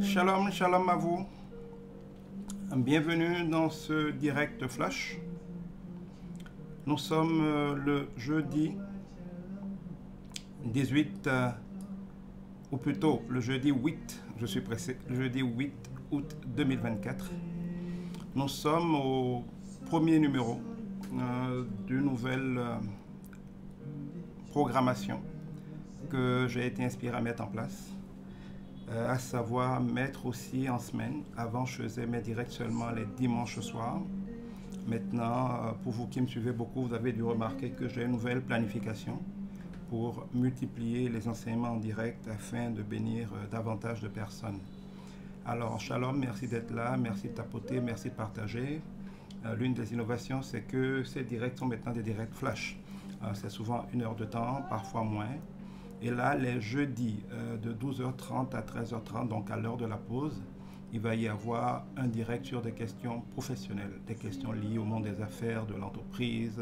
Shalom, shalom à vous. Bienvenue dans ce direct flash. Nous sommes le jeudi 18, ou plutôt le jeudi 8, je suis pressé, le jeudi 8 août 2024. Nous sommes au premier numéro d'une nouvelle programmation que j'ai été inspiré à mettre en place. À savoir mettre aussi en semaine. Avant, je faisais mes directs seulement les dimanches soirs. Maintenant, pour vous qui me suivez beaucoup, vous avez dû remarquer que j'ai une nouvelle planification pour multiplier les enseignements en direct afin de bénir davantage de personnes. Alors, shalom, merci d'être là, merci de tapoter, merci de partager. L'une des innovations, c'est que ces directs sont maintenant des directs flash. C'est souvent 1 heure de temps, parfois moins. Et là, les jeudis de 12h30 à 13h30, donc à l'heure de la pause, il va y avoir un direct sur des questions professionnelles, des questions liées au monde des affaires, de l'entreprise,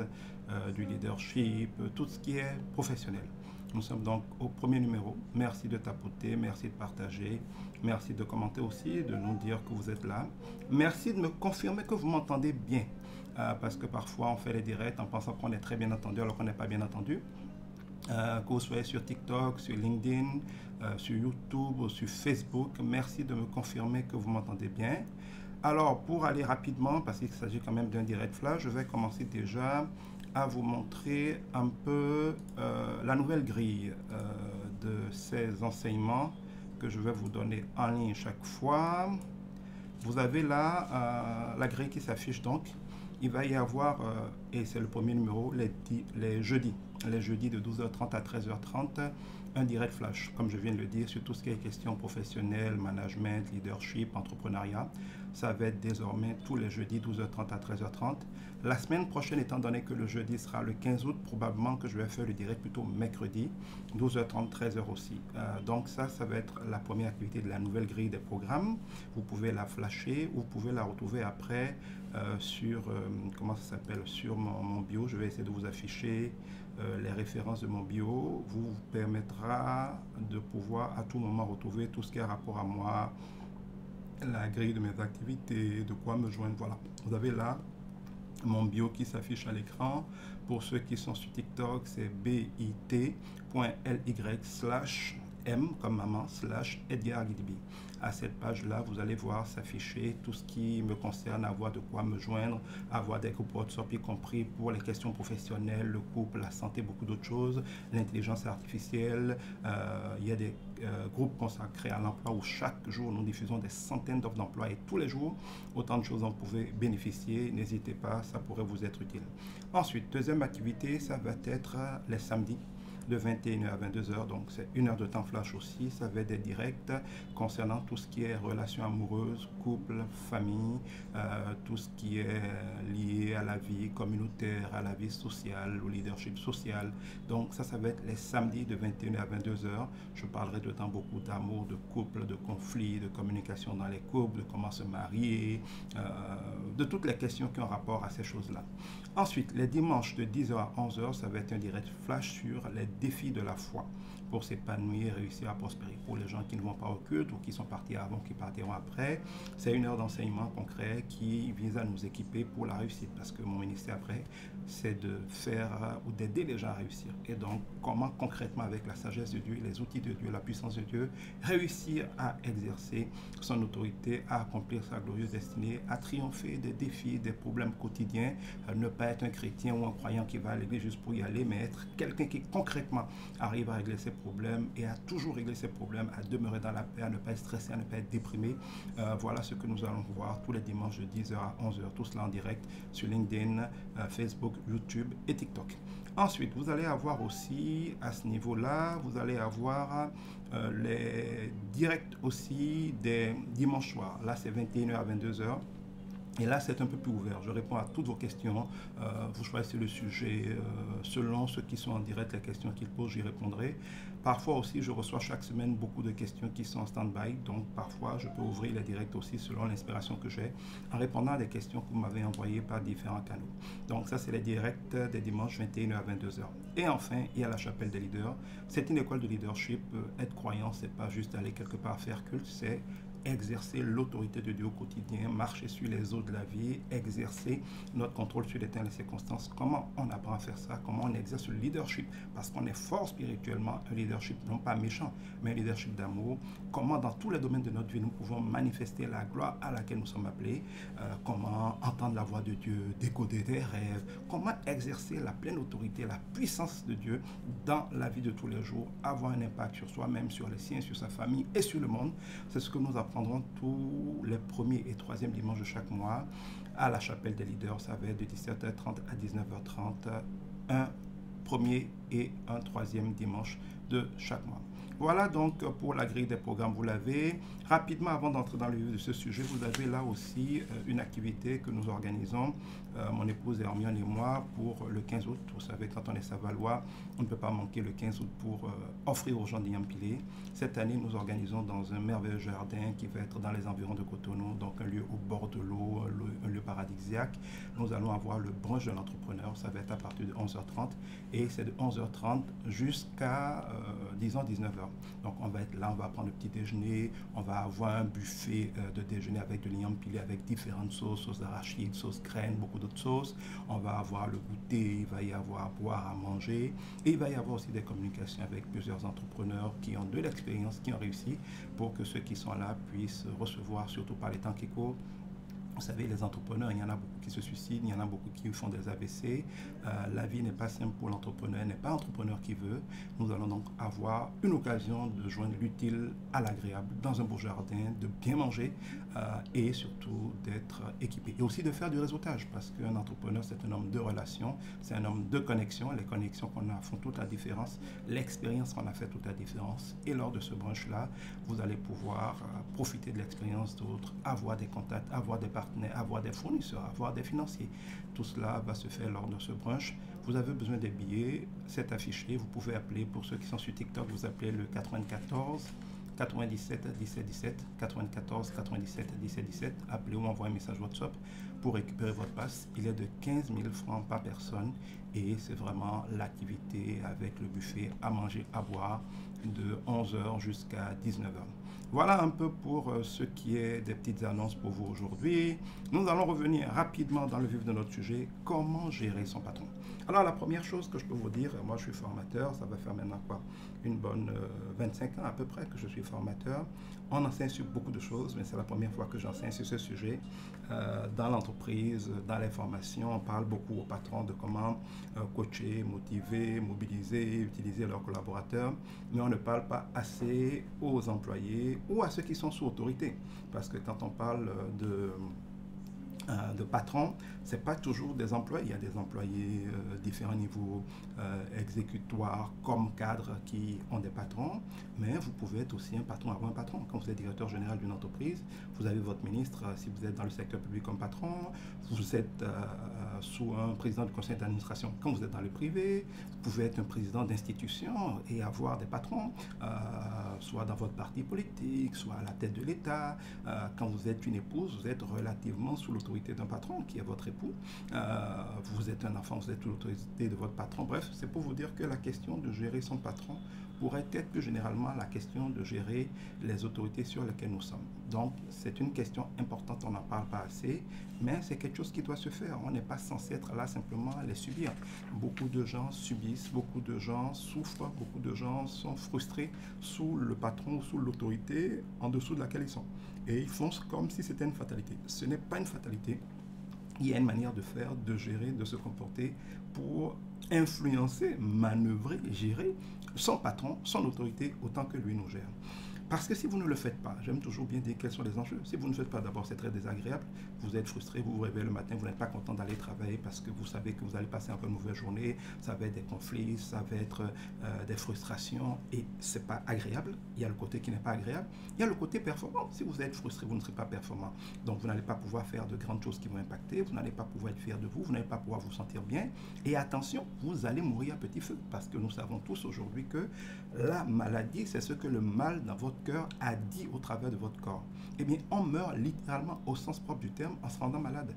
du leadership, tout ce qui est professionnel. Nous sommes donc au premier numéro. Merci de tapoter, merci de partager, merci de commenter aussi, de nous dire que vous êtes là. Merci de me confirmer que vous m'entendez bien, parce que parfois on fait les directs en pensant qu'on est très bien entendu alors qu'on n'est pas bien entendu. Que vous soyez sur TikTok, sur LinkedIn, sur YouTube ou sur Facebook, merci de me confirmer que vous m'entendez bien. Alors, pour aller rapidement, parce qu'il s'agit quand même d'un direct flash, je vais commencer déjà à vous montrer un peu la nouvelle grille de ces enseignements que je vais vous donner en ligne chaque fois. Vous avez là la grille qui s'affiche donc. Il va y avoir, et c'est le premier numéro, les jeudis de 12h30 à 13h30, un direct flash, comme je viens de le dire, sur tout ce qui est questions professionnelles, management, leadership, entrepreneuriat. Ça va être désormais tous les jeudis 12h30 à 13h30. La semaine prochaine, étant donné que le jeudi sera le 15 août, probablement que je vais faire le direct plutôt mercredi, 12h30, 13h aussi. Donc ça va être la première activité de la nouvelle grille des programmes. Vous pouvez la flasher, ou vous pouvez la retrouver après sur, comment ça s'appelle, sur mon bio. Je vais essayer de vous afficher les références de mon bio. Vous permettra de pouvoir à tout moment retrouver tout ce qui a rapport à moi, la grille de mes activités, de quoi me joindre. Voilà, vous avez là mon bio qui s'affiche à l'écran. Pour ceux qui sont sur TikTok, c'est bit.ly/ M comme maman, /Edgar Guidibi. À cette page-là, vous allez voir s'afficher tout ce qui me concerne, avoir de quoi me joindre, avoir des groupes WhatsApp, y compris pour les questions professionnelles, le couple, la santé, beaucoup d'autres choses, l'intelligence artificielle. Il y a des groupes consacrés à l'emploi où chaque jour nous diffusons des centaines d'offres d'emploi et tous les jours, autant de choses dont vous pouvez bénéficier. N'hésitez pas, ça pourrait vous être utile. Ensuite, deuxième activité, ça va être les samedis de 21h à 22h, donc c'est 1 heure de temps flash aussi. Ça va être des directs concernant tout ce qui est relations amoureuses, couple, famille, tout ce qui est lié à la vie communautaire, à la vie sociale, au leadership social. Donc ça va être les samedis de 21h à 22h. Je parlerai dedans beaucoup d'amour, de couple, de conflits, de communication dans les couples, de comment se marier, de toutes les questions qui ont rapport à ces choses-là. Ensuite, les dimanches de 10h à 11h, ça va être un direct flash sur les défis de la foi pour s'épanouir, réussir à prospérer. Pour les gens qui ne vont pas au culte ou qui sont partis avant, qui partiront après, c'est 1 heure d'enseignement concret qui vise à nous équiper pour la réussite, parce que mon ministère après, c'est de faire ou d'aider les gens à réussir. Et donc, comment concrètement, avec la sagesse de Dieu, les outils de Dieu, la puissance de Dieu, réussir à exercer son autorité, à accomplir sa glorieuse destinée, à triompher des défis, des problèmes quotidiens, ne pas être un chrétien ou un croyant qui va à l'église juste pour y aller, mais être quelqu'un qui concrètement arrive à régler ses problèmes et à toujours régler ses problèmes, à demeurer dans la paix, à ne pas être stressé, à ne pas être déprimé. Voilà ce que nous allons voir tous les dimanches de 10h à 11h, tout cela en direct sur LinkedIn, Facebook, YouTube et TikTok. Ensuite, vous allez avoir aussi, à ce niveau-là, vous allez avoir les directs aussi des dimanches soirs. Là, c'est 21h à 22h. Et là, c'est un peu plus ouvert. Je réponds à toutes vos questions. Vous choisissez le sujet selon ceux qui sont en direct, les questions qu'ils posent, j'y répondrai. Parfois aussi, je reçois chaque semaine beaucoup de questions qui sont en stand-by. Donc, parfois, je peux ouvrir les directs aussi selon l'inspiration que j'ai en répondant à des questions que vous m'avez envoyées par différents canaux. Donc, ça, c'est les directs des dimanches 21h à 22h. Et enfin, il y a la chapelle des leaders. C'est une école de leadership. Être croyant, c'est pas juste aller quelque part faire culte, c'est exercer l'autorité de Dieu au quotidien, marcher sur les eaux de la vie, exercer notre contrôle sur les temps et les circonstances. Comment on apprend à faire ça? Comment on exerce le leadership? Parce qu'on est fort spirituellement, un leadership non pas méchant, mais un leadership d'amour. Comment dans tous les domaines de notre vie nous pouvons manifester la gloire à laquelle nous sommes appelés? Comment entendre la voix de Dieu, décoder des rêves? Comment exercer la pleine autorité, la puissance de Dieu dans la vie de tous les jours, avoir un impact sur soi-même, sur les siens, sur sa famille et sur le monde? C'est ce que nous apprendrons tous les premiers et troisièmes dimanches de chaque mois à la chapelle des leaders. Ça va être de 17h30 à 19h30, un premier et un troisième dimanche de chaque mois. Voilà donc pour la grille des programmes, vous l'avez. Rapidement, avant d'entrer dans le vif de ce sujet, vous avez là aussi une activité que nous organisons, mon épouse Hermione et moi, pour le 15 août. Vous savez, quand on est Savalois, on ne peut pas manquer le 15 août pour offrir aux gens d'Yampilé. Cette année, nous organisons dans un merveilleux jardin qui va être dans les environs de Cotonou, donc un lieu au bord de l'eau, un lieu paradisiaque. Nous allons avoir le brunch de l'entrepreneur, ça va être à partir de 11h30 et c'est de 11h30 jusqu'à, disons, 19h. Donc on va être là, on va prendre le petit déjeuner, on va avoir un buffet de déjeuner avec de l'Yampilé, avec différentes sauces, sauce d'arachide, sauce graine, beaucoup d'autres sauces. On va avoir le goûter, il va y avoir à boire, à manger. Et il va y avoir aussi des communications avec plusieurs entrepreneurs qui ont de l'expérience, qui ont réussi, pour que ceux qui sont là puissent recevoir, surtout par les temps qui courent. Vous savez, les entrepreneurs, il y en a beaucoup qui se suicident, il y en a beaucoup qui font des AVC. La vie n'est pas simple pour l'entrepreneur, n'est pas entrepreneur qui veut. Nous allons donc avoir une occasion de joindre l'utile à l'agréable dans un beau jardin, de bien manger et surtout d'être équipé. Et aussi de faire du réseautage, parce qu'un entrepreneur, c'est un homme de relations, c'est un homme de connexion. Les connexions qu'on a font toute la différence, l'expérience qu'on a fait toute la différence. Et lors de ce brunch-là, vous allez pouvoir profiter de l'expérience d'autres, avoir des contacts, avoir des partenaires, avoir des fournisseurs, avoir des financiers. Tout cela va se faire lors de ce brunch. Vous avez besoin des billets, c'est affiché. Vous pouvez appeler, pour ceux qui sont sur TikTok, vous appelez le 94 97 17 17, 94 97 17 17. Appelez ou envoyez un message WhatsApp pour récupérer votre passe. Il est de 15 000 francs par personne et c'est vraiment l'activité avec le buffet à manger, à boire de 11h jusqu'à 19h. Voilà un peu pour ce qui est des petites annonces pour vous aujourd'hui. Nous allons revenir rapidement dans le vif de notre sujet, comment gérer son patron. Alors la première chose que je peux vous dire, moi je suis formateur, ça va faire maintenant quoi, une bonne 25 ans à peu près que je suis formateur. On enseigne sur beaucoup de choses, mais c'est la première fois que j'enseigne sur ce sujet. Dans l'entreprise, dans les formations, on parle beaucoup aux patrons de comment coacher, motiver, mobiliser, utiliser leurs collaborateurs, mais on ne parle pas assez aux employés ou à ceux qui sont sous autorité. Parce que quand on parle de patrons, ce n'est pas toujours des employés. Il y a des employés différents niveaux exécutoires comme cadres qui ont des patrons, mais vous pouvez être aussi un patron avant un patron. Quand vous êtes directeur général d'une entreprise, vous avez votre ministre, si vous êtes dans le secteur public comme patron, vous êtes sous un président du conseil d'administration. Quand vous êtes dans le privé, vous pouvez être un président d'institution et avoir des patrons, soit dans votre parti politique, soit à la tête de l'État. Quand vous êtes une épouse, vous êtes relativement sous l'autorité d'un patron qui est votre époux. Vous êtes un enfant, vous êtes sous l'autorité de votre patron. Bref, c'est pour vous dire que la question de gérer son patron pourrait être plus généralement la question de gérer les autorités sur lesquelles nous sommes. Donc, c'est une question importante, on n'en parle pas assez, mais c'est quelque chose qui doit se faire. On n'est pas censé être là simplement à les subir. Beaucoup de gens subissent, beaucoup de gens souffrent, beaucoup de gens sont frustrés sous le patron ou sous l'autorité en dessous de laquelle ils sont. Et ils font comme si c'était une fatalité. Ce n'est pas une fatalité. Il y a une manière de faire, de gérer, de se comporter pour influencer, manœuvrer, gérer son patron, son autorité, autant que lui nous gère. Parce que si vous ne le faites pas, j'aime toujours bien dire quels sont les enjeux. Si vous ne le faites pas, d'abord, c'est très désagréable. Vous êtes frustré, vous vous réveillez le matin, vous n'êtes pas content d'aller travailler parce que vous savez que vous allez passer encore une mauvaise journée. Ça va être des conflits, ça va être des frustrations et c'est pas agréable. Il y a le côté qui n'est pas agréable. Il y a le côté performant. Si vous êtes frustré, vous ne serez pas performant. Donc, vous n'allez pas pouvoir faire de grandes choses qui vont impacter. Vous n'allez pas pouvoir être fier de vous. Vous n'allez pas pouvoir vous sentir bien. Et attention, vous allez mourir à petit feu parce que nous savons tous aujourd'hui que la maladie, c'est ce que le mal dans votre cœur a dit au travers de votre corps. Eh bien, on meurt littéralement au sens propre du terme en se rendant malade.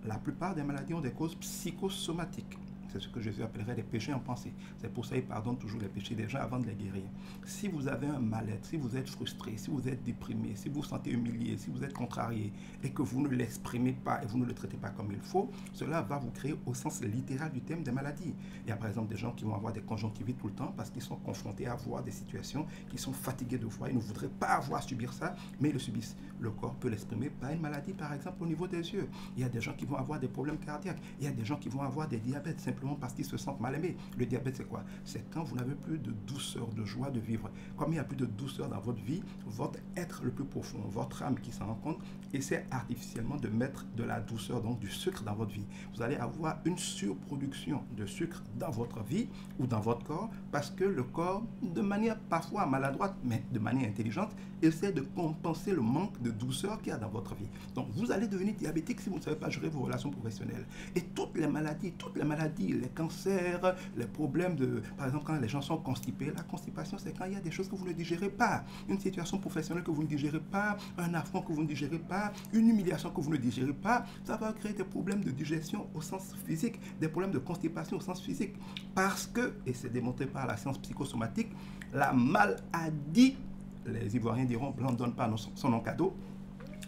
La plupart des maladies ont des causes psychosomatiques. C'est ce que Jésus appellerait les péchés en pensée. C'est pour ça qu'il pardonne toujours les péchés des gens avant de les guérir. Si vous avez un mal-être, si vous êtes frustré, si vous êtes déprimé, si vous vous sentez humilié, si vous êtes contrarié et que vous ne l'exprimez pas et vous ne le traitez pas comme il faut, cela va vous créer au sens littéral du terme des maladies. Il y a par exemple des gens qui vont avoir des conjonctivites tout le temps parce qu'ils sont confrontés à voir des situations qui sont fatigués de voir. Ils ne voudraient pas avoir à subir ça, mais ils le subissent. Le corps peut l'exprimer par une maladie, par exemple au niveau des yeux. Il y a des gens qui vont avoir des problèmes cardiaques. Il y a des gens qui vont avoir des diabètes simplement parce qu'ils se sentent mal aimés. Le diabète, c'est quoi? C'est quand vous n'avez plus de douceur, de joie de vivre. Comme il n'y a plus de douceur dans votre vie, votre être le plus profond, votre âme qui s'en rend compte, essaie artificiellement de mettre de la douceur, donc du sucre dans votre vie. Vous allez avoir une surproduction de sucre dans votre vie ou dans votre corps parce que le corps, de manière parfois maladroite, mais de manière intelligente, essaie de compenser le manque de douceur qu'il y a dans votre vie. Donc, vous allez devenir diabétique si vous ne savez pas gérer vos relations professionnelles. Et toutes les maladies, les cancers, les problèmes de, par exemple, quand les gens sont constipés, la constipation, c'est quand il y a des choses que vous ne digérez pas, une situation professionnelle que vous ne digérez pas, un affront que vous ne digérez pas, une humiliation que vous ne digérez pas, ça va créer des problèmes de digestion au sens physique, des problèmes de constipation au sens physique. Parce que, et c'est démontré par la science psychosomatique, la maladie, les Ivoiriens diront, blanc ne donne pas son nom cadeau,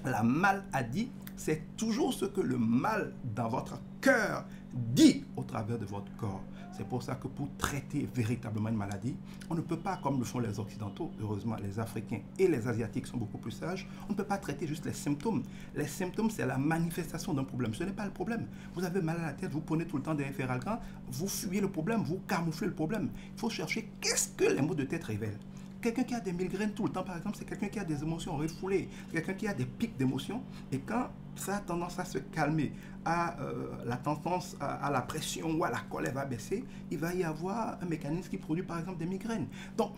la maladie, c'est toujours ce que le mal dans votre cœur dit au travers de votre corps. C'est pour ça que pour traiter véritablement une maladie, on ne peut pas, comme le font les Occidentaux, heureusement les Africains et les Asiatiques sont beaucoup plus sages, on ne peut pas traiter juste les symptômes. Les symptômes, c'est la manifestation d'un problème. Ce n'est pas le problème. Vous avez mal à la tête, vous prenez tout le temps des Efferalgan, vous fuyez le problème, vous camouflez le problème. Il faut chercher qu'est-ce que les maux de tête révèlent. Quelqu'un qui a des migraines tout le temps, par exemple, c'est quelqu'un qui a des émotions refoulées, quelqu'un qui a des pics d'émotions. Et quand ça a tendance à se calmer, la tendance à la pression ou à la colère va baisser, il va y avoir un mécanisme qui produit, par exemple, des migraines. Donc,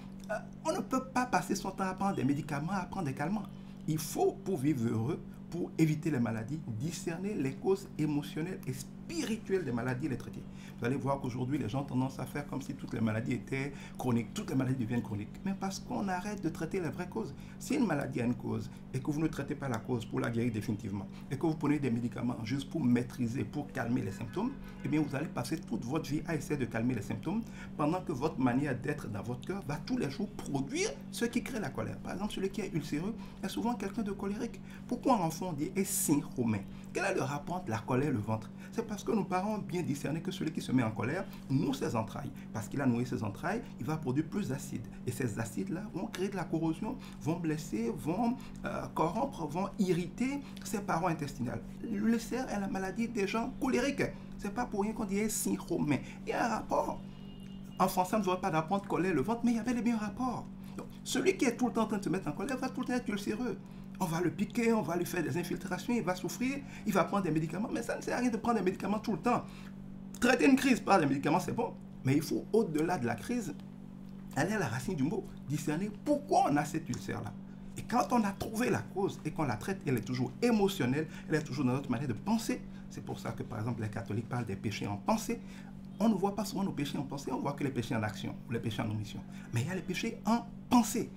on ne peut pas passer son temps à prendre des médicaments, à prendre des calmants. Il faut, pour vivre heureux, pour éviter les maladies, discerner les causes émotionnelles et spirituelles spirituel des maladies et les traiter. Vous allez voir qu'aujourd'hui, les gens ont tendance à faire comme si toutes les maladies étaient chroniques. Toutes les maladies deviennent chroniques. Mais parce qu'on arrête de traiter les vraies causes. Si une maladie a une cause et que vous ne traitez pas la cause pour la guérir définitivement, et que vous prenez des médicaments juste pour maîtriser, pour calmer les symptômes, eh bien vous allez passer toute votre vie à essayer de calmer les symptômes, pendant que votre manière d'être dans votre cœur va tous les jours produire ce qui crée la colère. Par exemple, celui qui est ulcéreux est souvent quelqu'un de colérique. Pourquoi un enfant dit est synchromé? Quel est le rapport entre la colère et le ventre? C'est parce que nos parents ont bien discerné que celui qui se met en colère noue ses entrailles. Parce qu'il a noué ses entrailles, il va produire plus d'acide. Et ces acides-là vont créer de la corrosion, vont blesser, vont corrompre, vont irriter ses parois intestinales. L'ulcère est la maladie des gens colériques. C'est pas pour rien qu'on dit synchromé. Il y a un rapport. En français, on ne devrait pas d'apprendre colère le ventre, mais il y avait bien un rapport. Donc, celui qui est tout le temps en train de se mettre en colère va tout le temps être ulcéreux. On va le piquer, on va lui faire des infiltrations, il va souffrir, il va prendre des médicaments. Mais ça ne sert à rien de prendre des médicaments tout le temps. Traiter une crise par des médicaments, c'est bon. Mais il faut, au-delà de la crise, aller à la racine du mot, discerner pourquoi on a cet ulcère-là. Et quand on a trouvé la cause et qu'on la traite, elle est toujours émotionnelle, elle est toujours dans notre manière de penser. C'est pour ça que, par exemple, les catholiques parlent des péchés en pensée. On ne voit pas souvent nos péchés en pensée, on voit que les péchés en action, ou les péchés en omission. Mais il y a les péchés en pensée.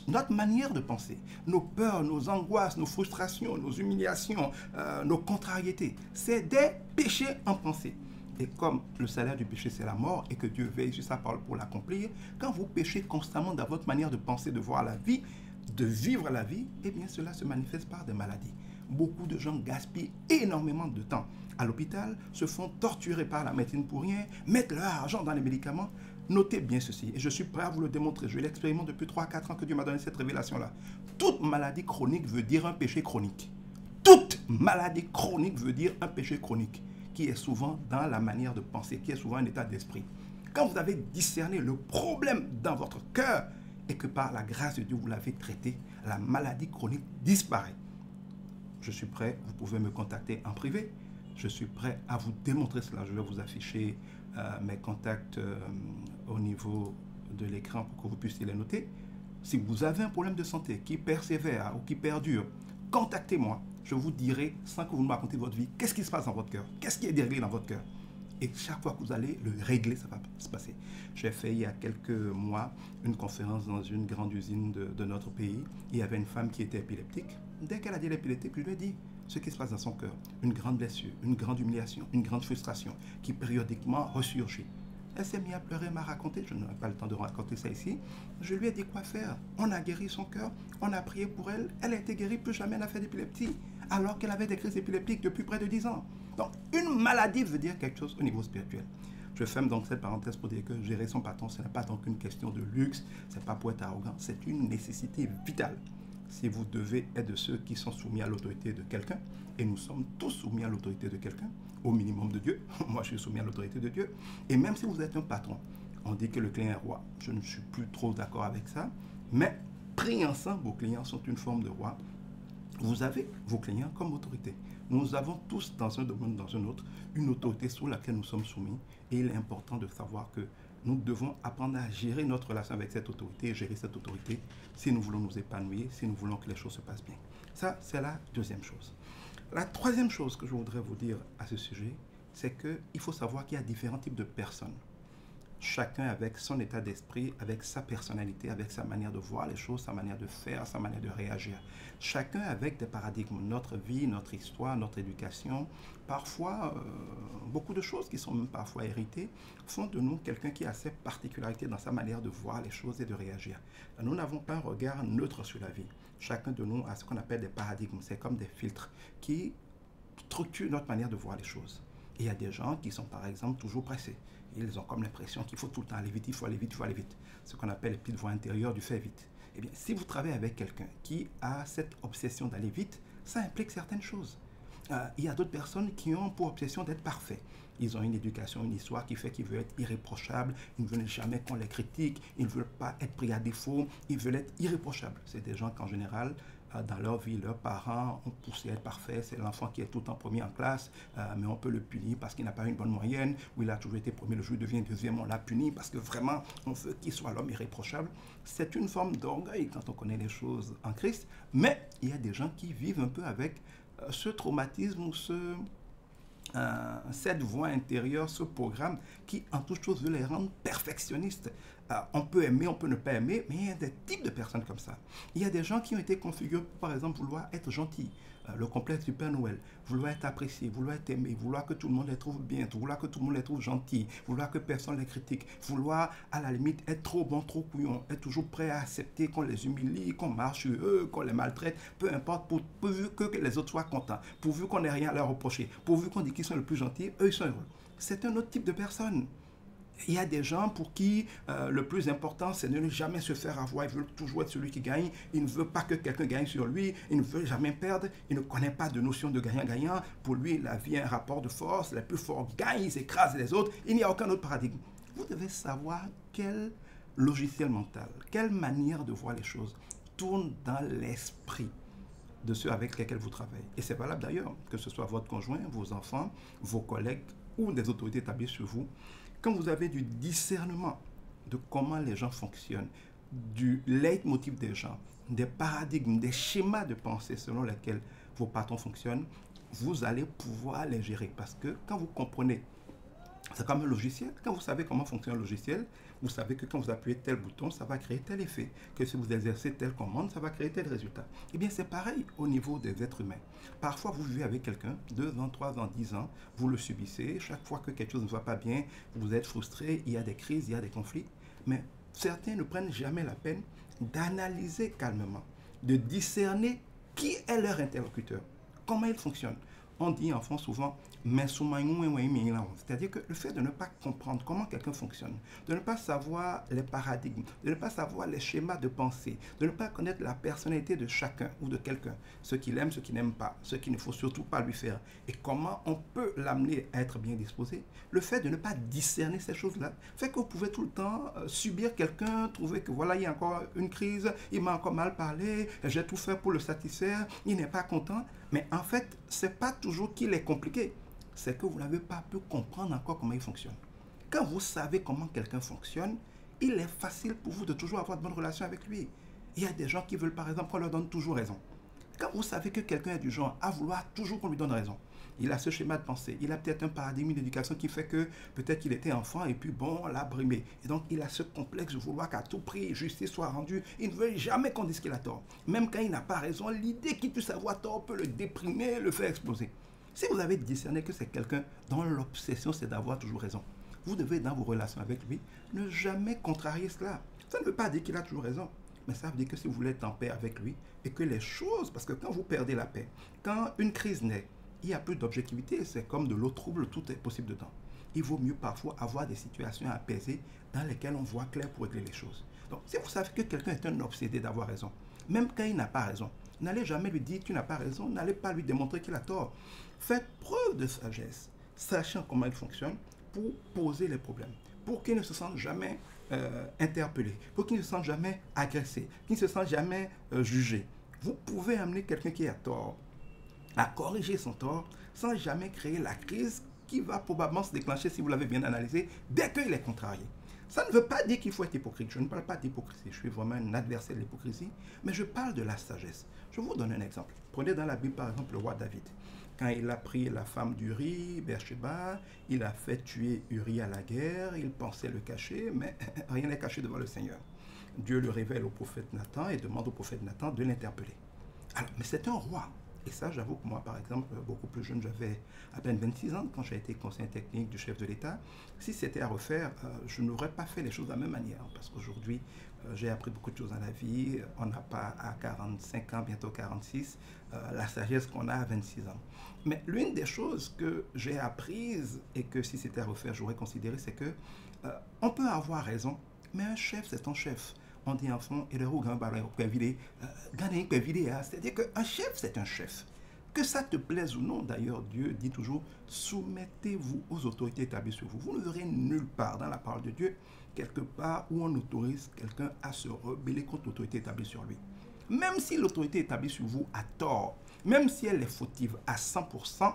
Notre manière de penser, nos peurs, nos angoisses, nos frustrations, nos humiliations, nos contrariétés, c'est des péchés en pensée. Et comme le salaire du péché, c'est la mort, et que Dieu veille sur sa parole pour l'accomplir, quand vous péchez constamment dans votre manière de penser, de voir la vie, de vivre la vie, eh bien cela se manifeste par des maladies. Beaucoup de gens gaspillent énormément de temps à l'hôpital, se font torturer par la médecine pour rien, mettent leur argent dans les médicaments. Notez bien ceci, et je suis prêt à vous le démontrer. Je l'expérimente depuis 3-4 ans que Dieu m'a donné cette révélation-là. Toute maladie chronique veut dire un péché chronique. Toute maladie chronique veut dire un péché chronique, qui est souvent dans la manière de penser, qui est souvent un état d'esprit. Quand vous avez discerné le problème dans votre cœur, et que par la grâce de Dieu, vous l'avez traité, la maladie chronique disparaît. Je suis prêt, vous pouvez me contacter en privé. Je suis prêt à vous démontrer cela. Je vais vous afficher mes contacts au niveau de l'écran pour que vous puissiez les noter. Si vous avez un problème de santé qui persévère ou qui perdure, contactez-moi. Je vous dirai, sans que vous me racontiez votre vie, qu'est-ce qui se passe dans votre cœur, qu'est-ce qui est déréglé dans votre cœur. Et chaque fois que vous allez le régler, ça va se passer. J'ai fait il y a quelques mois une conférence dans une grande usine de notre pays. Il y avait une femme qui était épileptique. Dès qu'elle a dit l'épileptique, je lui ai dit ce qui se passe dans son cœur. Une grande blessure, une grande humiliation, une grande frustration qui périodiquement ressurgit. Elle s'est mise à pleurer, m'a raconté, je n'aurai pas le temps de raconter ça ici. Je lui ai dit quoi faire. On a guéri son cœur, on a prié pour elle. Elle a été guérie, plus jamais elle n'a fait d'épilepsie. Alors qu'elle avait des crises épileptiques depuis près de 10 ans. Donc, une maladie veut dire quelque chose au niveau spirituel. Je ferme donc cette parenthèse pour dire que gérer son patron, ce n'est pas donc une question de luxe, ce n'est pas pour être arrogant, c'est une nécessité vitale. Si vous devez être de ceux qui sont soumis à l'autorité de quelqu'un, et nous sommes tous soumis à l'autorité de quelqu'un, au minimum de Dieu, moi je suis soumis à l'autorité de Dieu, et même si vous êtes un patron, on dit que le client est roi, je ne suis plus trop d'accord avec ça, mais pris ensemble, vos clients sont une forme de roi. Vous avez vos clients comme autorité. Nous avons tous, dans un domaine ou dans un autre, une autorité sur laquelle nous sommes soumis. Et il est important de savoir que nous devons apprendre à gérer notre relation avec cette autorité, gérer cette autorité, si nous voulons nous épanouir, si nous voulons que les choses se passent bien. Ça, c'est la deuxième chose. La troisième chose que je voudrais vous dire à ce sujet, c'est qu'il faut savoir qu'il y a différents types de personnes. Chacun avec son état d'esprit, avec sa personnalité, avec sa manière de voir les choses, sa manière de faire, sa manière de réagir. Chacun avec des paradigmes, notre vie, notre histoire, notre éducation, parfois beaucoup de choses qui sont même parfois héritées, font de nous quelqu'un qui a ses particularités dans sa manière de voir les choses et de réagir. Nous n'avons pas un regard neutre sur la vie. Chacun de nous a ce qu'on appelle des paradigmes, c'est comme des filtres qui structurent notre manière de voir les choses. Et il y a des gens qui sont par exemple toujours pressés. Ils ont comme l'impression qu'il faut tout le temps aller vite, il faut aller vite, il faut aller vite. Ce qu'on appelle les petites voix intérieures du fait vite. Eh bien, si vous travaillez avec quelqu'un qui a cette obsession d'aller vite, ça implique certaines choses. Il y a d'autres personnes qui ont pour obsession d'être parfaits. Ils ont une éducation, une histoire qui fait qu'ils veulent être irréprochables, ils ne veulent jamais qu'on les critique, ils ne veulent pas être pris à défaut, ils veulent être irréprochables. C'est des gens qu'en général, dans leur vie, leurs parents ont poussé à être parfait. C'est l'enfant qui est tout le temps premier en classe, mais on peut le punir parce qu'il n'a pas une bonne moyenne, ou il a toujours été premier, le jour il devient deuxième, on l'a puni parce que vraiment, on veut qu'il soit l'homme irréprochable. C'est une forme d'orgueil quand on connaît les choses en Christ, mais il y a des gens qui vivent un peu avec ce traumatisme ou cette voix intérieure, ce programme qui, en toute chose, veut les rendre perfectionnistes. On peut aimer, on peut ne pas aimer, mais il y a des types de personnes comme ça. Il y a des gens qui ont été configurés pour, par exemple, vouloir être gentils. Le complexe du Père Noël, vouloir être apprécié, vouloir être aimé, vouloir que tout le monde les trouve bien, vouloir que tout le monde les trouve gentils, vouloir que personne les critique, vouloir à la limite être trop bon, trop couillon, être toujours prêt à accepter qu'on les humilie, qu'on marche sur eux, qu'on les maltraite, peu importe, pourvu que les autres soient contents, pourvu qu'on n'ait rien à leur reprocher, pourvu qu'on dit qu'ils sont le plus gentils, eux ils sont heureux. C'est un autre type de personne. Il y a des gens pour qui le plus important, c'est de ne jamais se faire avoir. Ils veulent toujours être celui qui gagne. Il ne veut pas que quelqu'un gagne sur lui. Il ne veut jamais perdre. Il ne connaît pas de notion de gagnant-gagnant. Pour lui, la vie est un rapport de force. Les plus forts gagnent, ils écrasent les autres. Il n'y a aucun autre paradigme. Vous devez savoir quel logiciel mental, quelle manière de voir les choses tourne dans l'esprit de ceux avec lesquels vous travaillez. Et c'est valable d'ailleurs, que ce soit votre conjoint, vos enfants, vos collègues ou des autorités établies sur vous. Quand vous avez du discernement de comment les gens fonctionnent, du leitmotiv des gens, des paradigmes, des schémas de pensée selon lesquels vos patrons fonctionnent, vous allez pouvoir les gérer. Parce que quand vous comprenez, c'est comme un logiciel. Quand vous savez comment fonctionne un logiciel, vous savez que quand vous appuyez tel bouton, ça va créer tel effet. Que si vous exercez telle commande, ça va créer tel résultat. Eh bien, c'est pareil au niveau des êtres humains. Parfois, vous vivez avec quelqu'un, 2 ans, 3 ans, 10 ans, vous le subissez. Chaque fois que quelque chose ne va pas bien, vous êtes frustré, il y a des crises, il y a des conflits. Mais certains ne prennent jamais la peine d'analyser calmement, de discerner qui est leur interlocuteur, comment il fonctionne. On dit en France souvent, c'est-à-dire que le fait de ne pas comprendre comment quelqu'un fonctionne, de ne pas savoir les paradigmes, de ne pas savoir les schémas de pensée, de ne pas connaître la personnalité de chacun ou de quelqu'un, ce qu'il aime, ce qu'il n'aime pas, ce qu'il ne faut surtout pas lui faire, et comment on peut l'amener à être bien disposé, le fait de ne pas discerner ces choses-là fait que vous pouvez tout le temps subir quelqu'un, trouver que voilà, il y a encore une crise, il m'a encore mal parlé, j'ai tout fait pour le satisfaire, il n'est pas content, mais en fait, c'est pas toujours qu'il est compliqué. C'est que vous n'avez pas pu comprendre encore comment il fonctionne. Quand vous savez comment quelqu'un fonctionne, il est facile pour vous de toujours avoir de bonnes relations avec lui. Il y a des gens qui veulent par exemple qu'on leur donne toujours raison. Quand vous savez que quelqu'un est du genre à vouloir toujours qu'on lui donne raison, il a ce schéma de pensée, il a peut-être un paradigme d'éducation qui fait que peut-être qu'il était enfant et puis bon, on l'a brimé. Et donc il a ce complexe de vouloir qu'à tout prix justice soit rendue. Il ne veut jamais qu'on dise qu'il a tort. Même quand il n'a pas raison, l'idée qu'il puisse avoir tort peut le déprimer, le faire exploser. Si vous avez discerné que c'est quelqu'un dont l'obsession c'est d'avoir toujours raison, vous devez dans vos relations avec lui ne jamais contrarier cela. Ça ne veut pas dire qu'il a toujours raison, mais ça veut dire que si vous voulez être en paix avec lui et que les choses, parce que quand vous perdez la paix, quand une crise naît, il n'y a plus d'objectivité, c'est comme de l'eau trouble, tout est possible dedans. Il vaut mieux parfois avoir des situations apaisées dans lesquelles on voit clair pour régler les choses. Donc si vous savez que quelqu'un est un obsédé d'avoir raison, même quand il n'a pas raison, n'allez jamais lui dire tu n'as pas raison, n'allez pas lui démontrer qu'il a tort. Faites preuve de sagesse, sachant comment il fonctionne, pour poser les problèmes, pour qu'il ne se sente jamais interpellé, pour qu'il ne se sente jamais agressé, qu'il ne se sente jamais jugé. Vous pouvez amener quelqu'un qui a tort à corriger son tort sans jamais créer la crise qui va probablement se déclencher, si vous l'avez bien analysé, dès qu'il est contrarié. Ça ne veut pas dire qu'il faut être hypocrite. Je ne parle pas d'hypocrisie. Je suis vraiment un adversaire de l'hypocrisie. Mais je parle de la sagesse. Je vous donne un exemple. Prenez dans la Bible, par exemple, le roi David. Quand il a pris la femme d'Uri, Bathsheba, il a fait tuer Uri à la guerre. Il pensait le cacher, mais rien n'est caché devant le Seigneur. Dieu le révèle au prophète Nathan et demande au prophète Nathan de l'interpeller. Alors, mais c'est un roi. Et ça, j'avoue que moi, par exemple, beaucoup plus jeune, j'avais à peine 26 ans quand j'ai été conseiller technique du chef de l'État. Si c'était à refaire, je n'aurais pas fait les choses de la même manière. Parce qu'aujourd'hui, j'ai appris beaucoup de choses dans la vie. On n'a pas à 45 ans, bientôt 46, la sagesse qu'on a à 26 ans. Mais l'une des choses que j'ai apprises et que si c'était à refaire, j'aurais considéré, c'est que on peut avoir raison, mais un chef, c'est un chef. On dit en fond, et le c'est-à-dire qu'un chef, c'est un chef. Que ça te plaise ou non, d'ailleurs, Dieu dit toujours, soumettez-vous aux autorités établies sur vous. Vous ne verrez nulle part dans la parole de Dieu, quelque part où on autorise quelqu'un à se rebeller contre l'autorité établie sur lui. Même si l'autorité établie sur vous a tort, même si elle est fautive à 100%,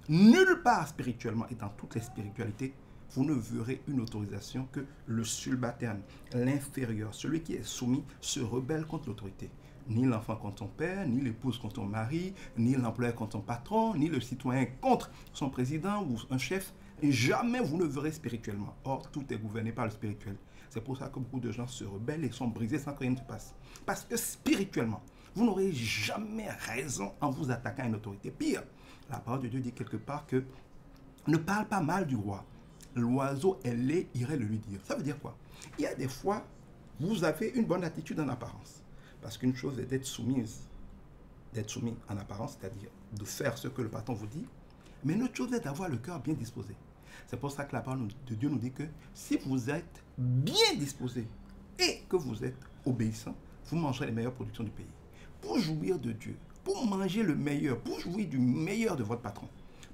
nulle part spirituellement et dans toutes les spiritualités, vous ne verrez une autorisation que le subalterne, l'inférieur, celui qui est soumis, se rebelle contre l'autorité. Ni l'enfant contre son père, ni l'épouse contre son mari, ni l'employeur contre son patron, ni le citoyen contre son président ou un chef. Et jamais vous ne verrez spirituellement. Or, tout est gouverné par le spirituel. C'est pour ça que beaucoup de gens se rebellent et sont brisés sans que rien ne se passe. Parce que spirituellement, vous n'aurez jamais raison en vous attaquant à une autorité. Pire, la parole de Dieu dit quelque part que ne parle pas mal du roi. L'oiseau ailé irait le lui dire. Ça veut dire quoi? Il y a des fois, vous avez une bonne attitude en apparence. Parce qu'une chose est d'être soumis en apparence, c'est-à-dire de faire ce que le patron vous dit. Mais une autre chose est d'avoir le cœur bien disposé. C'est pour ça que la parole de Dieu nous dit que si vous êtes bien disposé et que vous êtes obéissant, vous mangerez les meilleures productions du pays. Pour jouir de Dieu, pour manger le meilleur, pour jouir du meilleur de votre patron.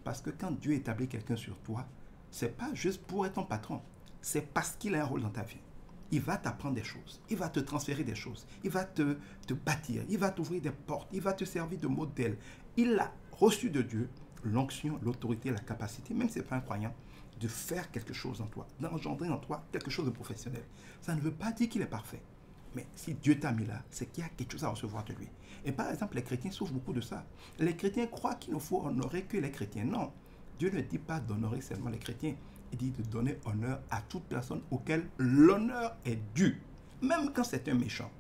Parce que quand Dieu établit quelqu'un sur toi, c'est pas juste pour être ton patron, c'est parce qu'il a un rôle dans ta vie. Il va t'apprendre des choses, il va te transférer des choses, il va te bâtir, il va t'ouvrir des portes, il va te servir de modèle. Il a reçu de Dieu l'onction, l'autorité, la capacité, même si ce n'est pas un croyant, de faire quelque chose en toi, d'engendrer en toi quelque chose de professionnel. Ça ne veut pas dire qu'il est parfait. Mais si Dieu t'a mis là, c'est qu'il y a quelque chose à recevoir de lui. Et par exemple, les chrétiens souffrent beaucoup de ça. Les chrétiens croient qu'il ne faut honorer que les chrétiens. Non, Dieu ne dit pas d'honorer seulement les chrétiens. Il dit de donner honneur à toute personne auquel l'honneur est dû. Même quand c'est un méchant,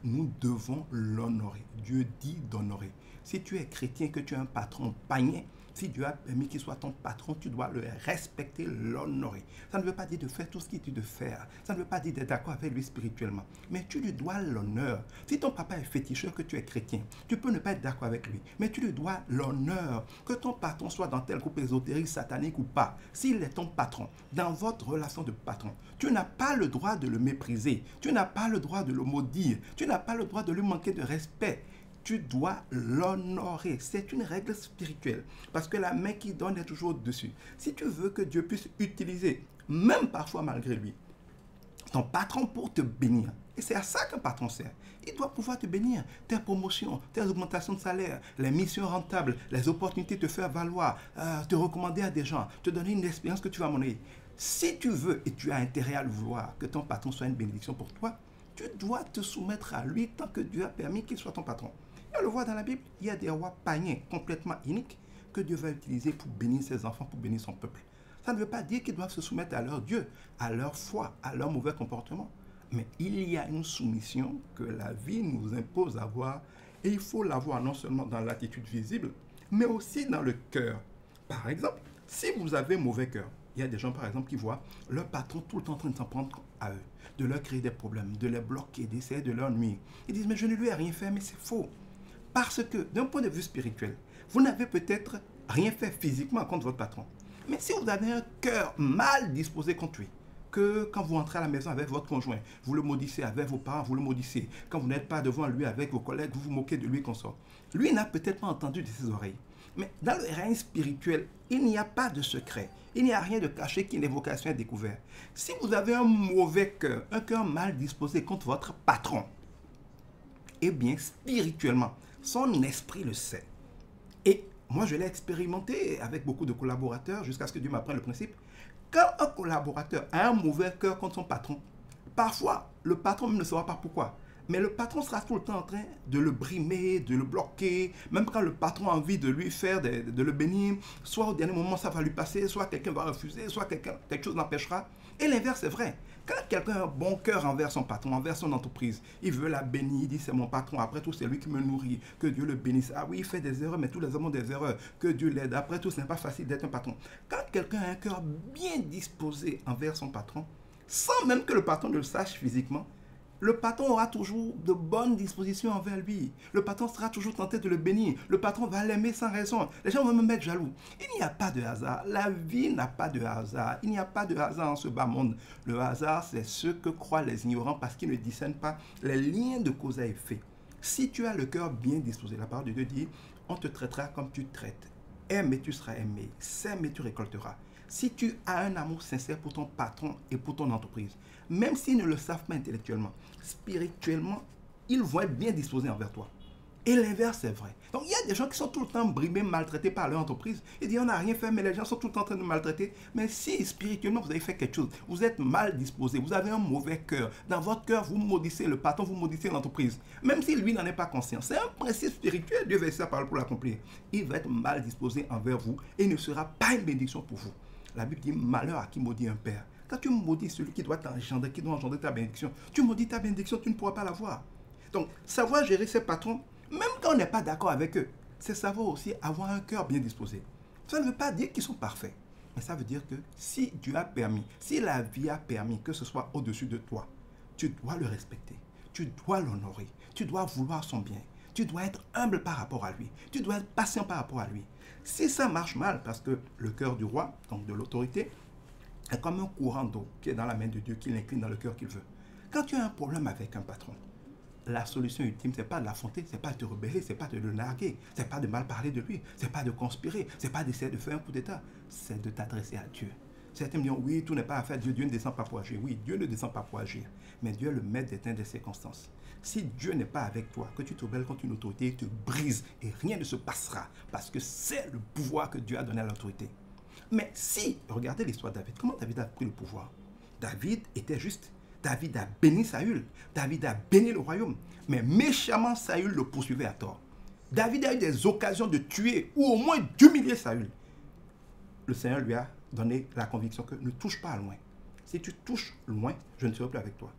nous devons l'honorer. Dieu dit d'honorer. Si tu es chrétien, que tu as un patron païen, si Dieu a permis qu'il soit ton patron, tu dois le respecter, l'honorer. Ça ne veut pas dire de faire tout ce qu'il dit de faire. Ça ne veut pas dire d'être d'accord avec lui spirituellement. Mais tu lui dois l'honneur. Si ton papa est féticheur, que tu es chrétien, tu peux ne pas être d'accord avec lui. Mais tu lui dois l'honneur. Que ton patron soit dans tel groupe ésotérique, satanique ou pas. S'il est ton patron, dans votre relation de patron, tu n'as pas le droit de le mépriser. Tu n'as pas le droit de le maudire. Tu n'as pas le droit de lui manquer de respect. Tu dois l'honorer. C'est une règle spirituelle. Parce que la main qui donne est toujours au-dessus. Si tu veux que Dieu puisse utiliser, même parfois malgré lui, ton patron pour te bénir, et c'est à ça qu'un patron sert, il doit pouvoir te bénir. Tes promotions, tes augmentations de salaire, les missions rentables, les opportunités de te faire valoir, te recommander à des gens, te donner une expérience que tu vas mener. Si tu veux et tu as intérêt à le vouloir, que ton patron soit une bénédiction pour toi, tu dois te soumettre à lui tant que Dieu a permis qu'il soit ton patron. Et on le voit dans la Bible, il y a des rois païens complètement iniques que Dieu va utiliser pour bénir ses enfants, pour bénir son peuple. Ça ne veut pas dire qu'ils doivent se soumettre à leur Dieu, à leur foi, à leur mauvais comportement. Mais il y a une soumission que la vie nous impose d'avoir, et il faut l'avoir non seulement dans l'attitude visible, mais aussi dans le cœur. Par exemple, si vous avez mauvais cœur, il y a des gens par exemple qui voient leur patron tout le temps en train de s'en prendre à eux, de leur créer des problèmes, de les bloquer, d'essayer de leur nuire. Ils disent mais je ne lui ai rien fait, mais c'est faux. Parce que d'un point de vue spirituel, vous n'avez peut-être rien fait physiquement contre votre patron. Mais si vous avez un cœur mal disposé contre lui, que quand vous entrez à la maison avec votre conjoint, vous le maudissez avec vos parents, vous le maudissez. Quand vous n'êtes pas devant lui avec vos collègues, vous vous moquez de lui, consort. Lui n'a peut-être pas entendu de ses oreilles. Mais dans le règne spirituel, il n'y a pas de secret. Il n'y a rien de caché qui n'est vocation à découvert. Si vous avez un mauvais cœur, un cœur mal disposé contre votre patron, eh bien, spirituellement, son esprit le sait. Et moi, je l'ai expérimenté avec beaucoup de collaborateurs jusqu'à ce que Dieu m'apprenne le principe. Quand un collaborateur a un mauvais cœur contre son patron, parfois, le patron même ne saura pas pourquoi. Mais le patron sera tout le temps en train de le brimer, de le bloquer. Même quand le patron a envie de lui faire, de le bénir, soit au dernier moment ça va lui passer, soit quelqu'un va refuser, soit quelque chose l'empêchera. Et l'inverse est vrai. Quand quelqu'un a un bon cœur envers son patron, envers son entreprise, il veut la bénir, il dit c'est mon patron, après tout c'est lui qui me nourrit, que Dieu le bénisse. Ah oui, il fait des erreurs, mais tous les hommes ont des erreurs, que Dieu l'aide. Après tout, ce n'est pas facile d'être un patron. Quand quelqu'un a un cœur bien disposé envers son patron, sans même que le patron ne le sache physiquement, le patron aura toujours de bonnes dispositions envers lui. Le patron sera toujours tenté de le bénir. Le patron va l'aimer sans raison. Les gens vont me mettre jaloux. Il n'y a pas de hasard. La vie n'a pas de hasard. Il n'y a pas de hasard en ce bas monde. Le hasard, c'est ce que croient les ignorants parce qu'ils ne discernent pas les liens de cause à effet. Si tu as le cœur bien disposé, la parole de Dieu dit, on te traitera comme tu traites. Aime et tu seras aimé. Sème et tu récolteras. Si tu as un amour sincère pour ton patron et pour ton entreprise, même s'ils ne le savent pas intellectuellement, spirituellement, ils vont être bien disposés envers toi. Et l'inverse est vrai. Donc il y a des gens qui sont tout le temps brimés, maltraités par leur entreprise. Ils disent on n'a rien fait, mais les gens sont tout le temps en train de maltraiter. Mais si spirituellement vous avez fait quelque chose, vous êtes mal disposé, vous avez un mauvais cœur. Dans votre cœur, vous maudissez le patron, vous maudissez l'entreprise. Même si lui n'en est pas conscient. C'est un principe spirituel, Dieu veut sa parole pour l'accomplir. Il va être mal disposé envers vous et ne sera pas une bénédiction pour vous. La Bible dit malheur à qui maudit un père. Quand tu maudis celui qui doit t'engendrer, qui doit engendrer ta bénédiction, tu maudis ta bénédiction, tu ne pourras pas l'avoir. Donc, savoir gérer ses patrons, même quand on n'est pas d'accord avec eux, c'est savoir aussi avoir un cœur bien disposé. Ça ne veut pas dire qu'ils sont parfaits, mais ça veut dire que si Dieu a permis, si la vie a permis que ce soit au-dessus de toi, tu dois le respecter, tu dois l'honorer, tu dois vouloir son bien, tu dois être humble par rapport à lui, tu dois être patient par rapport à lui. Si ça marche mal, parce que le cœur du roi, donc de l'autorité, est comme un courant d'eau qui est dans la main de Dieu, qui l'incline dans le cœur qu'il veut. Quand tu as un problème avec un patron, la solution ultime, ce n'est pas de l'affronter, ce n'est pas de te rebeller, ce n'est pas de le narguer, ce n'est pas de mal parler de lui, ce n'est pas de conspirer, ce n'est pas d'essayer de faire un coup d'état, c'est de t'adresser à Dieu. Certains me disent, oui, tout n'est pas à faire, Dieu ne descend pas pour agir. Oui, Dieu ne descend pas pour agir, mais Dieu est le maître des temps des circonstances. Si Dieu n'est pas avec toi, que tu te rebelles contre une autorité, il te brise et rien ne se passera, parce que c'est le pouvoir que Dieu a donné à l'autorité. Mais si, regardez l'histoire de David, comment David a pris le pouvoir? David était juste. David a béni Saül. David a béni le royaume. Mais méchamment, Saül le poursuivait à tort. David a eu des occasions de tuer ou au moins d'humilier Saül. Le Seigneur lui a donné la conviction que ne touche pas loin. Si tu touches loin, je ne serai plus avec toi.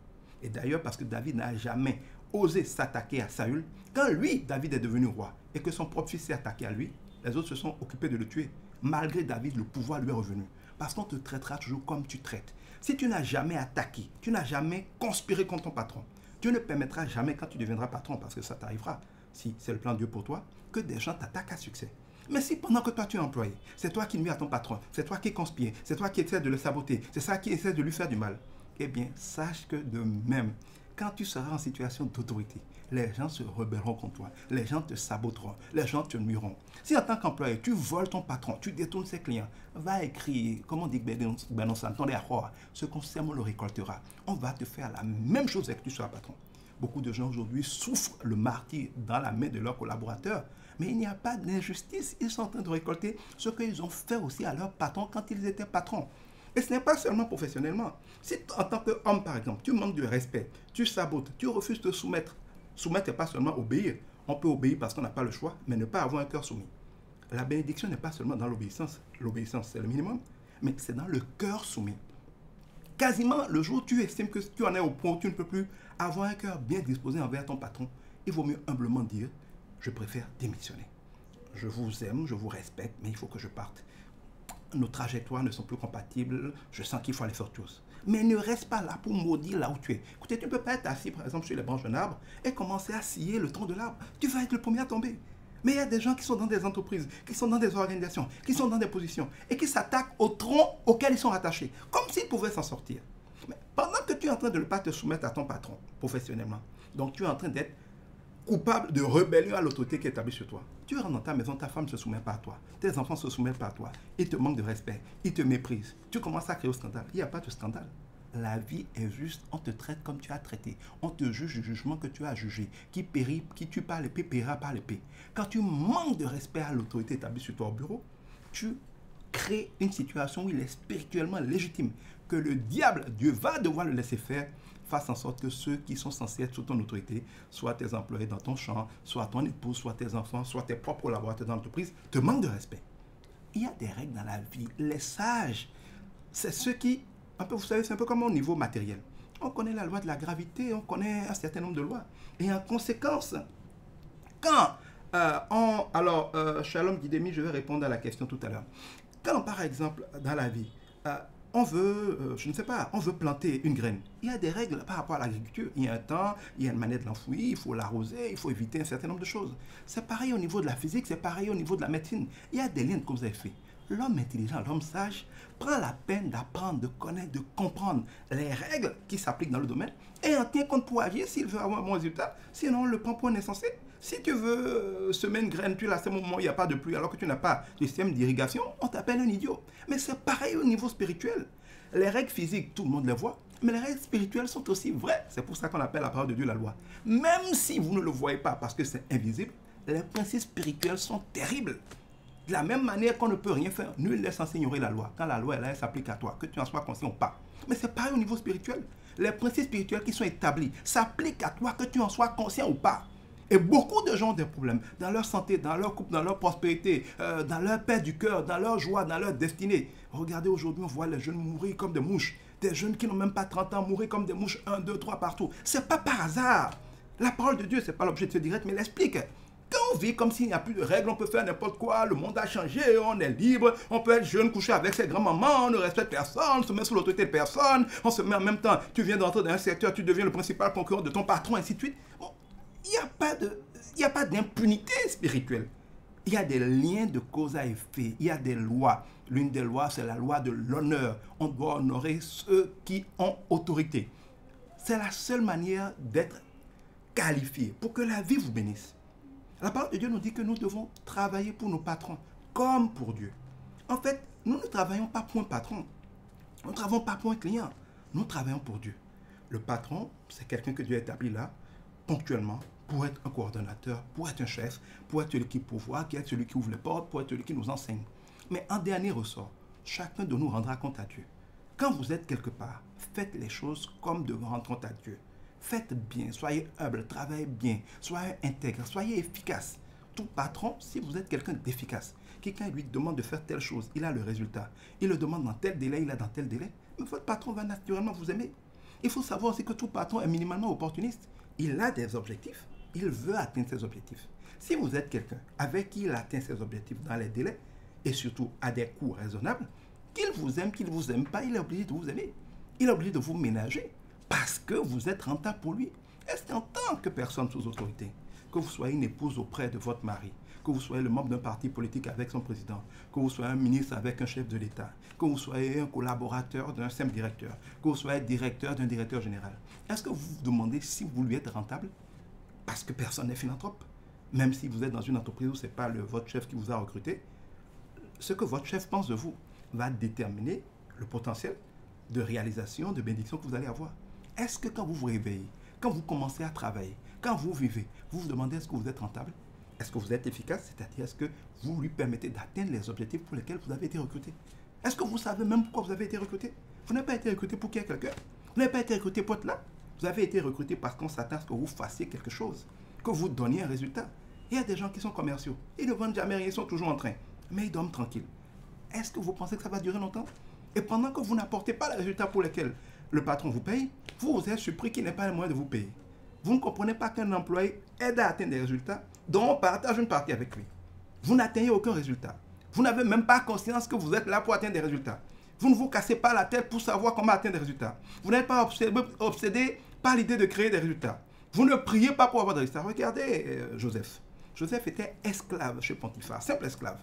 Et d'ailleurs, parce que David n'a jamais osé s'attaquer à Saül, quand lui, David est devenu roi, et que son propre fils s'est attaqué à lui, les autres se sont occupés de le tuer. Malgré David, le pouvoir lui est revenu. Parce qu'on te traitera toujours comme tu traites. Si tu n'as jamais attaqué, tu n'as jamais conspiré contre ton patron, Dieu ne permettra jamais quand tu deviendras patron, parce que ça t'arrivera, si c'est le plan de Dieu pour toi, que des gens t'attaquent à succès. Mais si pendant que toi tu es employé, c'est toi qui nuis à ton patron, c'est toi qui conspires, c'est toi qui essaies de le saboter, c'est ça qui essaie de lui faire du mal, eh bien, sache que de même, quand tu seras en situation d'autorité, les gens se rebelleront contre toi, les gens te saboteront, les gens te nuiront. Si en tant qu'employé, tu voles ton patron, tu détournes ses clients, va écrire, comme on dit, ce qu'on sème, on le récoltera. On va te faire la même chose avec que tu sois patron. Beaucoup de gens aujourd'hui souffrent le martyre dans la main de leurs collaborateurs, mais il n'y a pas d'injustice. Ils sont en train de récolter ce qu'ils ont fait aussi à leur patron quand ils étaient patrons. Et ce n'est pas seulement professionnellement. Si en tant qu'homme, par exemple, tu manques de respect, tu sabotes, tu refuses de te soumettre. Soumettre n'est pas seulement obéir. On peut obéir parce qu'on n'a pas le choix, mais ne pas avoir un cœur soumis. La bénédiction n'est pas seulement dans l'obéissance. L'obéissance, c'est le minimum, mais c'est dans le cœur soumis. Quasiment, le jour où tu estimes que tu en es au point où tu ne peux plus avoir un cœur bien disposé envers ton patron, il vaut mieux humblement dire, je préfère démissionner. Je vous aime, je vous respecte, mais il faut que je parte. Nos trajectoires ne sont plus compatibles, je sens qu'il faut aller faire autre chose. Mais ne reste pas là pour maudire là où tu es. Écoutez, tu ne peux pas être assis, par exemple, sur les branches d'un arbre et commencer à scier le tronc de l'arbre. Tu vas être le premier à tomber. Mais il y a des gens qui sont dans des entreprises, qui sont dans des organisations, qui sont dans des positions et qui s'attaquent au tronc auquel ils sont rattachés, comme s'ils pouvaient s'en sortir. Mais pendant que tu es en train de ne pas te soumettre à ton patron professionnellement, donc tu es en train d'être coupable de rébellion à l'autorité qui est établie sur toi. Tu rentres dans ta maison, ta femme ne se soumet pas à toi, tes enfants ne se soumettent pas à toi, ils te manquent de respect, ils te méprisent. Tu commences à créer au scandale. Il n'y a pas de scandale. La vie est juste, on te traite comme tu as traité. On te juge du jugement que tu as jugé. Qui périt, qui tue par l'épée, périra par l'épée. Quand tu manques de respect à l'autorité établie sur toi au bureau, tu crées une situation où il est spirituellement légitime que le diable, Dieu va devoir le laisser faire, fasse en sorte que ceux qui sont censés être sous ton autorité, soit tes employés dans ton champ, soit ton épouse, soit tes enfants, soit tes propres collaborateurs dans l'entreprise, te manquent de respect. Il y a des règles dans la vie. Les sages, c'est ceux qui, un peu, vous savez, c'est un peu comme au niveau matériel. On connaît la loi de la gravité, on connaît un certain nombre de lois. Et en conséquence, quand Shalom Didemi, je vais répondre à la question tout à l'heure. Quand, par exemple, dans la vie, on veut, je ne sais pas, on veut planter une graine. Il y a des règles par rapport à l'agriculture. Il y a un temps, il y a une manière de l'enfouir, il faut l'arroser, il faut éviter un certain nombre de choses. C'est pareil au niveau de la physique, c'est pareil au niveau de la médecine. Il y a des liens que vous avez faits. L'homme intelligent, l'homme sage, prend la peine d'apprendre, de connaître, de comprendre les règles qui s'appliquent dans le domaine et en tient compte pour agir s'il veut avoir un bon résultat. Sinon, on le prend pour un insensé. Si tu veux semer une graine, tu la sèmes au moment où il n'y a pas de pluie, alors que tu n'as pas de système d'irrigation, on t'appelle un idiot. Mais c'est pareil au niveau spirituel. Les règles physiques, tout le monde les voit. Mais les règles spirituelles sont aussi vraies. C'est pour ça qu'on appelle la parole de Dieu la loi. Même si vous ne le voyez pas parce que c'est invisible, les principes spirituels sont terribles. De la même manière qu'on ne peut rien faire, nul n'est censé ignorer la loi. Quand la loi est là, elle s'applique à toi, que tu en sois conscient ou pas. Mais c'est pareil au niveau spirituel. Les principes spirituels qui sont établis s'appliquent à toi, que tu en sois conscient ou pas. Et beaucoup de gens ont des problèmes dans leur santé, dans leur couple, dans leur prospérité, dans leur paix du cœur, dans leur joie, dans leur destinée. Regardez, aujourd'hui, on voit les jeunes mourir comme des mouches. Des jeunes qui n'ont même pas 30 ans mourir comme des mouches, 1, 2, 3 partout. C'est pas par hasard. La parole de Dieu, c'est pas l'objet de ce direct, mais l'explique. Quand on vit comme s'il n'y a plus de règles, on peut faire n'importe quoi, le monde a changé, on est libre, on peut être jeune, coucher avec ses grands-mamans, on ne respecte personne, on se met sous l'autorité de personne, on se met en même temps, tu viens d'entrer dans un secteur, tu deviens le principal concurrent de ton patron, ainsi de suite. Bon, il n'y a pas d'impunité spirituelle. Il y a des liens de cause à effet, il y a des lois. L'une des lois, c'est la loi de l'honneur. On doit honorer ceux qui ont autorité. C'est la seule manière d'être qualifié pour que la vie vous bénisse. La parole de Dieu nous dit que nous devons travailler pour nos patrons, comme pour Dieu. En fait, nous ne travaillons pas pour un patron. Nous ne travaillons pas pour un client. Nous travaillons pour Dieu. Le patron, c'est quelqu'un que Dieu a établi là, ponctuellement, pour être un coordonnateur, pour être un chef, pour être celui qui pourvoit, qui est celui qui ouvre les portes, pour être celui qui nous enseigne. Mais en dernier ressort, chacun de nous rendra compte à Dieu. Quand vous êtes quelque part, faites les choses comme de rendre compte à Dieu. Faites bien, soyez humble, travaillez bien, soyez intègre, soyez efficace. Tout patron, si vous êtes quelqu'un d'efficace, quelqu'un lui demande de faire telle chose, il a le résultat. Il le demande dans tel délai, il a dans tel délai. Mais votre patron va naturellement vous aimer. Il faut savoir aussi que tout patron est minimalement opportuniste. Il a des objectifs, il veut atteindre ses objectifs. Si vous êtes quelqu'un avec qui il atteint ses objectifs dans les délais, et surtout à des coûts raisonnables, qu'il vous aime pas, il est obligé de vous aimer. Il est obligé de vous ménager. Parce que vous êtes rentable pour lui. Est-ce qu'en tant que personne sous autorité, que vous soyez une épouse auprès de votre mari, que vous soyez le membre d'un parti politique avec son président, que vous soyez un ministre avec un chef de l'État, que vous soyez un collaborateur d'un simple directeur, que vous soyez directeur d'un directeur général, est-ce que vous vous demandez si vous lui êtes rentable? Parce que personne n'est philanthrope. Même si vous êtes dans une entreprise où ce n'est pas votre chef qui vous a recruté, ce que votre chef pense de vous va déterminer le potentiel de réalisation, de bénédiction que vous allez avoir. Est-ce que quand vous vous réveillez, quand vous commencez à travailler, quand vous vivez, vous vous demandez est-ce que vous êtes rentable? Est-ce que vous êtes efficace? C'est-à-dire est-ce que vous lui permettez d'atteindre les objectifs pour lesquels vous avez été recruté? Est-ce que vous savez même pourquoi vous avez été recruté? Vous n'avez pas été recruté pour qu'il y ait quelqu'un. Vous n'avez pas été recruté pour être là. Vous avez été recruté parce qu'on s'attend à ce que vous fassiez quelque chose, que vous donniez un résultat. Il y a des gens qui sont commerciaux. Ils ne vendent jamais rien, ils sont toujours en train. Mais ils dorment tranquilles. Est-ce que vous pensez que ça va durer longtemps? Et pendant que vous n'apportez pas les résultats pour lesquels le patron vous paye, vous êtes surpris qu'il n'ait pas les moyens de vous payer. Vous ne comprenez pas qu'un employé aide à atteindre des résultats dont on partage une partie avec lui. Vous n'atteignez aucun résultat. Vous n'avez même pas conscience que vous êtes là pour atteindre des résultats. Vous ne vous cassez pas la tête pour savoir comment atteindre des résultats. Vous n'êtes pas obsédé par l'idée de créer des résultats. Vous ne priez pas pour avoir des résultats. Regardez Joseph. Joseph était esclave chez Potiphar, simple esclave.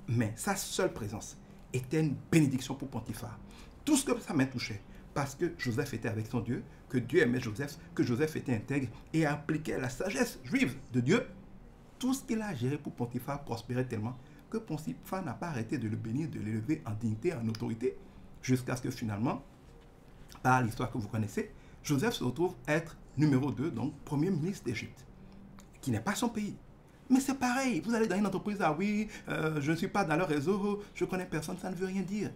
Mais sa seule présence était une bénédiction pour Potiphar. Tout ce que sa main touchait, parce que Joseph était avec son Dieu, que Dieu aimait Joseph, que Joseph était intègre et appliquait la sagesse juive de Dieu, tout ce qu'il a géré pour Potiphar prospérait tellement que Potiphar n'a pas arrêté de le bénir, de l'élever en dignité, en autorité, jusqu'à ce que finalement, par l'histoire que vous connaissez, Joseph se retrouve être numéro 2, donc premier ministre d'Égypte, qui n'est pas son pays. Mais c'est pareil, vous allez dans une entreprise, ah oui, je ne suis pas dans leur réseau, je ne connais personne, ça ne veut rien dire.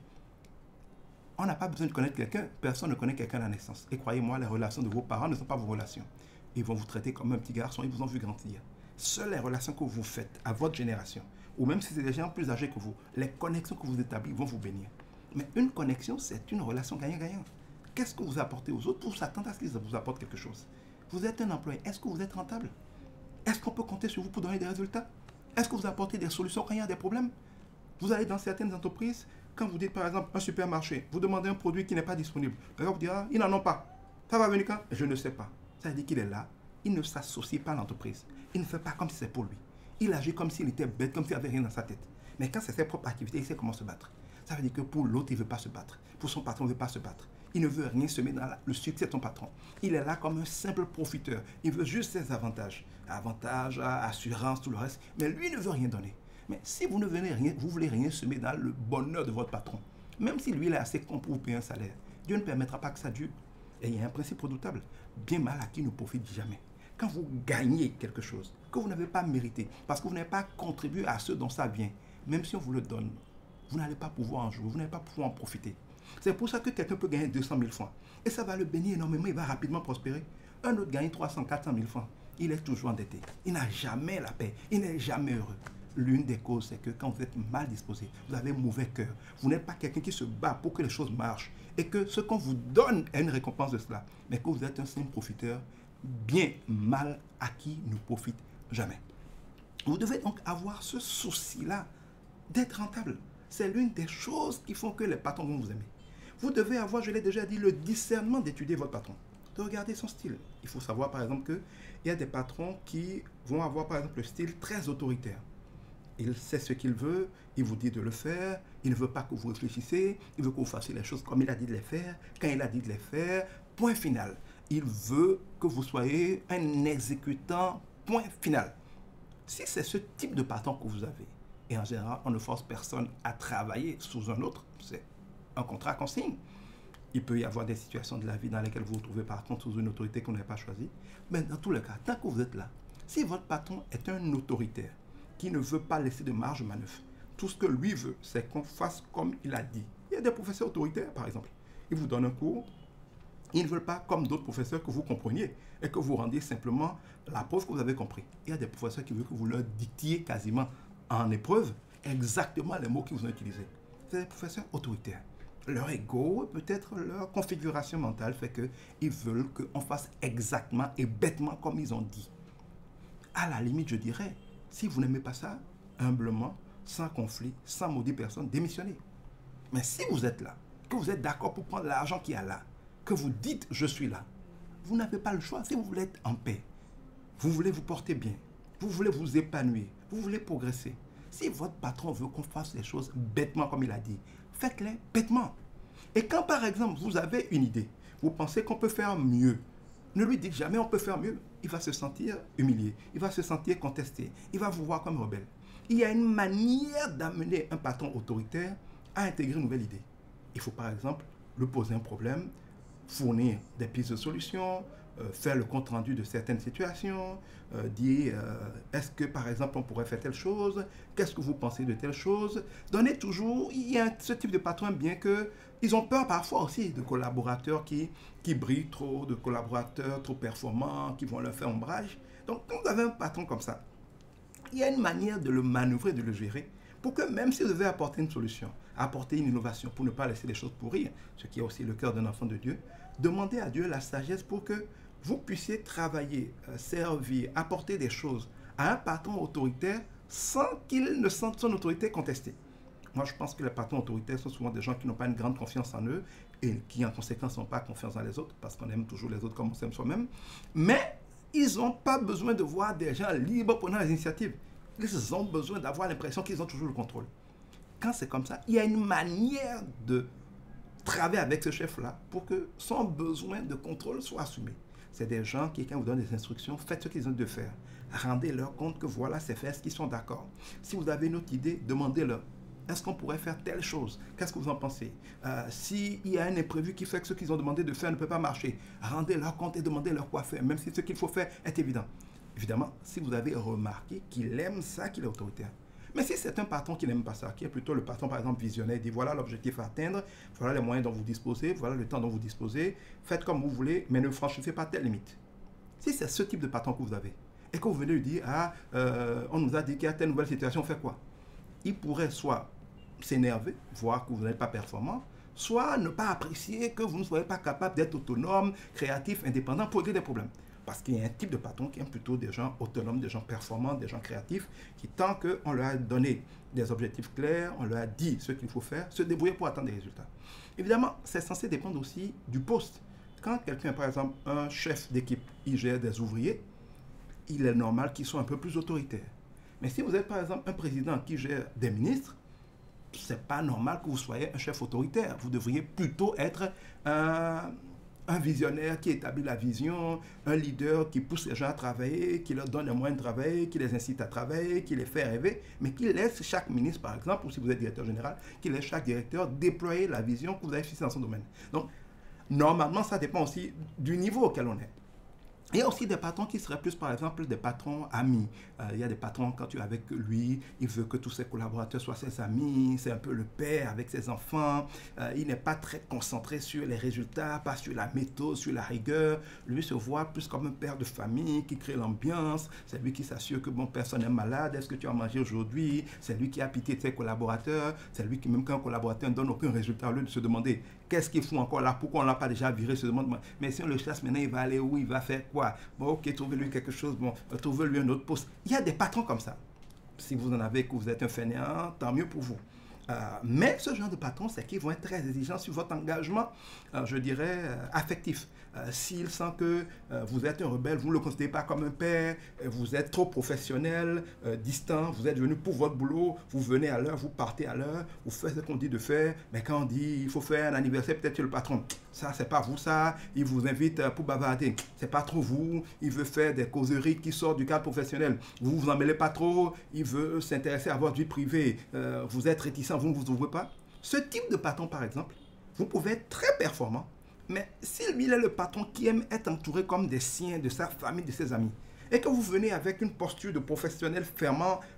On n'a pas besoin de connaître quelqu'un, personne ne connaît quelqu'un à la naissance. Et croyez-moi, les relations de vos parents ne sont pas vos relations. Ils vont vous traiter comme un petit garçon, ils vous ont vu grandir. Seules les relations que vous faites à votre génération, ou même si c'est des gens plus âgés que vous, les connexions que vous établissez vont vous bénir. Mais une connexion, c'est une relation gagnant-gagnant. Qu'est-ce que vous apportez aux autres pour s'attendre à ce qu'ils vous apportent quelque chose? Vous êtes un employé, est-ce que vous êtes rentable? Est-ce qu'on peut compter sur vous pour donner des résultats? Est-ce que vous apportez des solutions quand il y a des problèmes? Vous allez dans certaines entreprises, quand vous dites par exemple un supermarché, vous demandez un produit qui n'est pas disponible. Le gars vous dira, ils n'en ont pas. Ça va venir quand? Je ne sais pas. Ça veut dire qu'il est là, il ne s'associe pas à l'entreprise. Il ne fait pas comme si c'est pour lui. Il agit comme s'il était bête, comme s'il n'avait rien dans sa tête. Mais quand c'est ses propres activités, il sait comment se battre. Ça veut dire que pour l'autre, il ne veut pas se battre. Pour son patron, il ne veut pas se battre. Il ne veut rien semer dans le succès de son patron. Il est là comme un simple profiteur. Il veut juste ses avantages. Avantages, assurance, tout le reste. Mais lui ne veut rien donner. Mais si vous ne voulez rien semer dans le bonheur de votre patron, même si lui il est assez con pour vous payer un salaire, Dieu ne permettra pas que ça dure. Et il y a un principe redoutable. Bien mal acquis ne profite jamais. Quand vous gagnez quelque chose que vous n'avez pas mérité, parce que vous n'avez pas contribué à ce dont ça vient, même si on vous le donne, vous n'allez pas pouvoir en jouer, vous n'allez pas pouvoir en profiter. C'est pour ça que quelqu'un peut gagner 200 000 francs. Et ça va le bénir énormément, il va rapidement prospérer. Un autre gagne 300, 400 000 francs. Il est toujours endetté. Il n'a jamais la paix. Il n'est jamais heureux. L'une des causes, c'est que quand vous êtes mal disposé, vous avez mauvais cœur, vous n'êtes pas quelqu'un qui se bat pour que les choses marchent et que ce qu'on vous donne est une récompense de cela, mais que vous êtes un simple profiteur, bien mal acquis ne profite jamais. Vous devez donc avoir ce souci-là d'être rentable. C'est l'une des choses qui font que les patrons vont vous aimer. Vous devez avoir, je l'ai déjà dit, le discernement d'étudier votre patron, de regarder son style. Il faut savoir par exemple qu'il y a des patrons qui vont avoir par exemple le style très autoritaire. Il sait ce qu'il veut, il vous dit de le faire, il ne veut pas que vous réfléchissiez, il veut que vous fassiez les choses comme il a dit de les faire, quand il a dit de les faire, point final. Il veut que vous soyez un exécutant, point final. Si c'est ce type de patron que vous avez, et en général, on ne force personne à travailler sous un autre, c'est un contrat qu'on signe. Il peut y avoir des situations de la vie dans lesquelles vous vous trouvez par contre sous une autorité que vous n'avez pas choisie. Mais dans tous les cas, tant que vous êtes là, si votre patron est un autoritaire, qui ne veut pas laisser de marge de manœuvre. Tout ce que lui veut, c'est qu'on fasse comme il a dit. Il y a des professeurs autoritaires, par exemple. Ils vous donnent un cours. Ils ne veulent pas, comme d'autres professeurs, que vous compreniez et que vous rendiez simplement la preuve que vous avez compris. Il y a des professeurs qui veulent que vous leur dictiez quasiment en épreuve exactement les mots qu'ils vous ont utilisés. C'est des professeurs autoritaires. Leur ego, peut-être leur configuration mentale fait qu'ils veulent qu'on fasse exactement et bêtement comme ils ont dit. À la limite, je dirais, si vous n'aimez pas ça, humblement, sans conflit, sans maudire personne, démissionnez. Mais si vous êtes là, que vous êtes d'accord pour prendre l'argent qu'il y a là, que vous dites je suis là, vous n'avez pas le choix. Si vous voulez être en paix, vous voulez vous porter bien, vous voulez vous épanouir, vous voulez progresser. Si votre patron veut qu'on fasse les choses bêtement comme il a dit, faites-les bêtement. Et quand par exemple vous avez une idée, vous pensez qu'on peut faire mieux, ne lui dites jamais on peut faire mieux. Il va se sentir humilié, il va se sentir contesté, il va vous voir comme rebelle. Il y a une manière d'amener un patron autoritaire à intégrer une nouvelle idée. Il faut par exemple lui poser un problème, fournir des pistes de solutions, faire le compte rendu de certaines situations, dire est-ce que par exemple on pourrait faire telle chose, qu'est-ce que vous pensez de telle chose. Donnez toujours, il y a ce type de patron bien que ils ont peur parfois aussi de collaborateurs qui brillent trop, de collaborateurs trop performants, qui vont leur faire ombrage. Donc quand vous avez un patron comme ça, il y a une manière de le manœuvrer, de le gérer, pour que même si vous devez apporter une solution, apporter une innovation, pour ne pas laisser les choses pourrir, ce qui est aussi le cœur d'un enfant de Dieu, demandez à Dieu la sagesse pour que vous puissiez travailler, servir, apporter des choses à un patron autoritaire sans qu'il ne sente son autorité contestée. Moi, je pense que les patrons autoritaires sont souvent des gens qui n'ont pas une grande confiance en eux et qui, en conséquence, n'ont pas confiance dans les autres parce qu'on aime toujours les autres comme on s'aime soi-même. Mais ils n'ont pas besoin de voir des gens libres prenant les initiatives. Ils ont besoin d'avoir l'impression qu'ils ont toujours le contrôle. Quand c'est comme ça, il y a une manière de travailler avec ce chef-là pour que son besoin de contrôle soit assumé. C'est des gens qui, quand vous donnent des instructions, faites ce qu'ils ont de faire. Rendez-leur compte que voilà, c'est fait, est-ce qu'ils sont d'accord. Si vous avez une autre idée, demandez-leur. Est-ce qu'on pourrait faire telle chose? Qu'est-ce que vous en pensez? S'il y a un imprévu qui fait que ce qu'ils ont demandé de faire ne peut pas marcher, rendez-leur compte et demandez-leur quoi faire, même si ce qu'il faut faire est évident. Évidemment, si vous avez remarqué qu'il aime ça, qu'il est autoritaire. Mais si c'est un patron qui n'aime pas ça, qui est plutôt le patron, par exemple, visionnaire, dit voilà l'objectif à atteindre, voilà les moyens dont vous disposez, voilà le temps dont vous disposez, faites comme vous voulez, mais ne franchissez pas telle limite. Si c'est ce type de patron que vous avez, et que vous venez lui dire, on nous a dit qu'il y a telle nouvelle situation, on fait quoi? Il pourrait soit s'énerver, voir que vous n'êtes pas performant, soit ne pas apprécier que vous ne soyez pas capable d'être autonome, créatif, indépendant pour régler des problèmes. Parce qu'il y a un type de patron qui aime plutôt des gens autonomes, des gens performants, des gens créatifs, qui tant qu'on leur a donné des objectifs clairs, on leur a dit ce qu'il faut faire, se débrouiller pour atteindre des résultats. Évidemment, c'est censé dépendre aussi du poste. Quand quelqu'un, par exemple, un chef d'équipe, il gère des ouvriers, il est normal qu'ils soient un peu plus autoritaires. Mais si vous êtes, par exemple, un président qui gère des ministres, c'est pas normal que vous soyez un chef autoritaire. Vous devriez plutôt être un visionnaire qui établit la vision, un leader qui pousse les gens à travailler, qui leur donne les moyens de travailler, qui les incite à travailler, qui les fait rêver, mais qui laisse chaque ministre, par exemple, ou si vous êtes directeur général, qui laisse chaque directeur déployer la vision que vous avez fixée dans son domaine. Donc, Normalement, ça dépend aussi du niveau auquel on est. Il y a aussi des patrons qui seraient plus, par exemple, des patrons amis. Il y a des patrons, quand tu es avec lui, il veut que tous ses collaborateurs soient ses amis, c'est un peu le père avec ses enfants. Il n'est pas très concentré sur les résultats, pas sur la méthode, sur la rigueur. Lui se voit plus comme un père de famille qui crée l'ambiance. C'est lui qui s'assure que bon, personne n'est malade. Est-ce que tu as mangé aujourd'hui? C'est lui qui a pitié de ses collaborateurs. C'est lui qui, même quand un collaborateur ne donne aucun résultat, au lieu de se demander qu'est-ce qu'il faut encore là, pourquoi on ne l'a pas déjà viré, se demande, mais si on le chasse maintenant, il va aller où, il va faire quoi? Bon, ok, trouvez-lui quelque chose, bon, trouvez-lui un autre poste. Il y a des patrons comme ça. Si vous en avez, que vous êtes un fainéant, tant mieux pour vous. Mais ce genre de patron, c'est qu'ils vont être très exigeants sur votre engagement, je dirais, affectif. S'il sent que vous êtes un rebelle, vous ne le considérez pas comme un père, vous êtes trop professionnel, distant, vous êtes venu pour votre boulot, vous venez à l'heure, vous partez à l'heure, vous faites ce qu'on dit de faire, mais quand on dit il faut faire un anniversaire, peut-être le patron, ça c'est pas vous ça, il vous invite pour bavarder, c'est pas trop vous, il veut faire des causeries qui sortent du cadre professionnel, vous vous en mêlez pas trop, il veut s'intéresser à votre vie privée, vous êtes réticent, vous ne vous ouvrez pas. Ce type de patron, par exemple, vous pouvez être très performant, mais s'il est le patron qui aime être entouré comme des siens, de sa famille, de ses amis, et que vous venez avec une posture de professionnel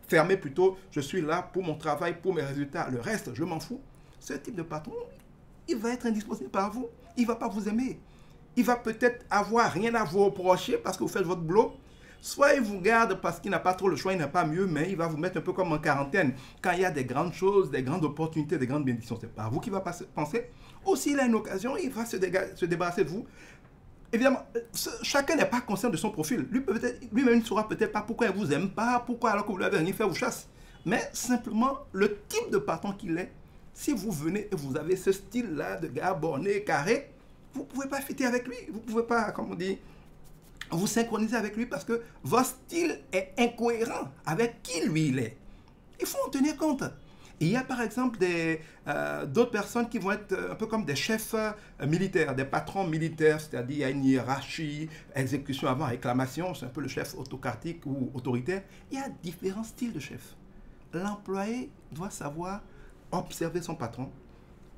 fermé plutôt, je suis là pour mon travail, pour mes résultats, le reste, je m'en fous. Ce type de patron, il va être indisponible par vous, il ne va pas vous aimer. Il va peut-être avoir rien à vous reprocher parce que vous faites votre boulot. Soit il vous garde parce qu'il n'a pas trop le choix, il n'a pas mieux, mais il va vous mettre un peu comme en quarantaine. Quand il y a des grandes choses, des grandes opportunités, des grandes bénédictions, c'est pas à vous qui va penser. Ou s'il a une occasion, il va se débarrasser de vous. Évidemment, chacun n'est pas conscient de son profil. Lui-même ne saura peut-être pas pourquoi il ne vous aime pas, pourquoi alors que vous ne lui avez rien fait, vous chasse. Mais simplement, le type de patron qu'il est, si vous venez et vous avez ce style-là de gars borné, carré, vous ne pouvez pas fitter avec lui. Vous ne pouvez pas, comme on dit, vous synchroniser avec lui parce que votre style est incohérent avec qui lui il est. Il faut en tenir compte. Il y a par exemple d'autres personnes qui vont être un peu comme des chefs militaires, des patrons militaires, c'est-à-dire il y a une hiérarchie, exécution avant réclamation, c'est un peu le chef autocratique ou autoritaire. Il y a différents styles de chefs. L'employé doit savoir observer son patron.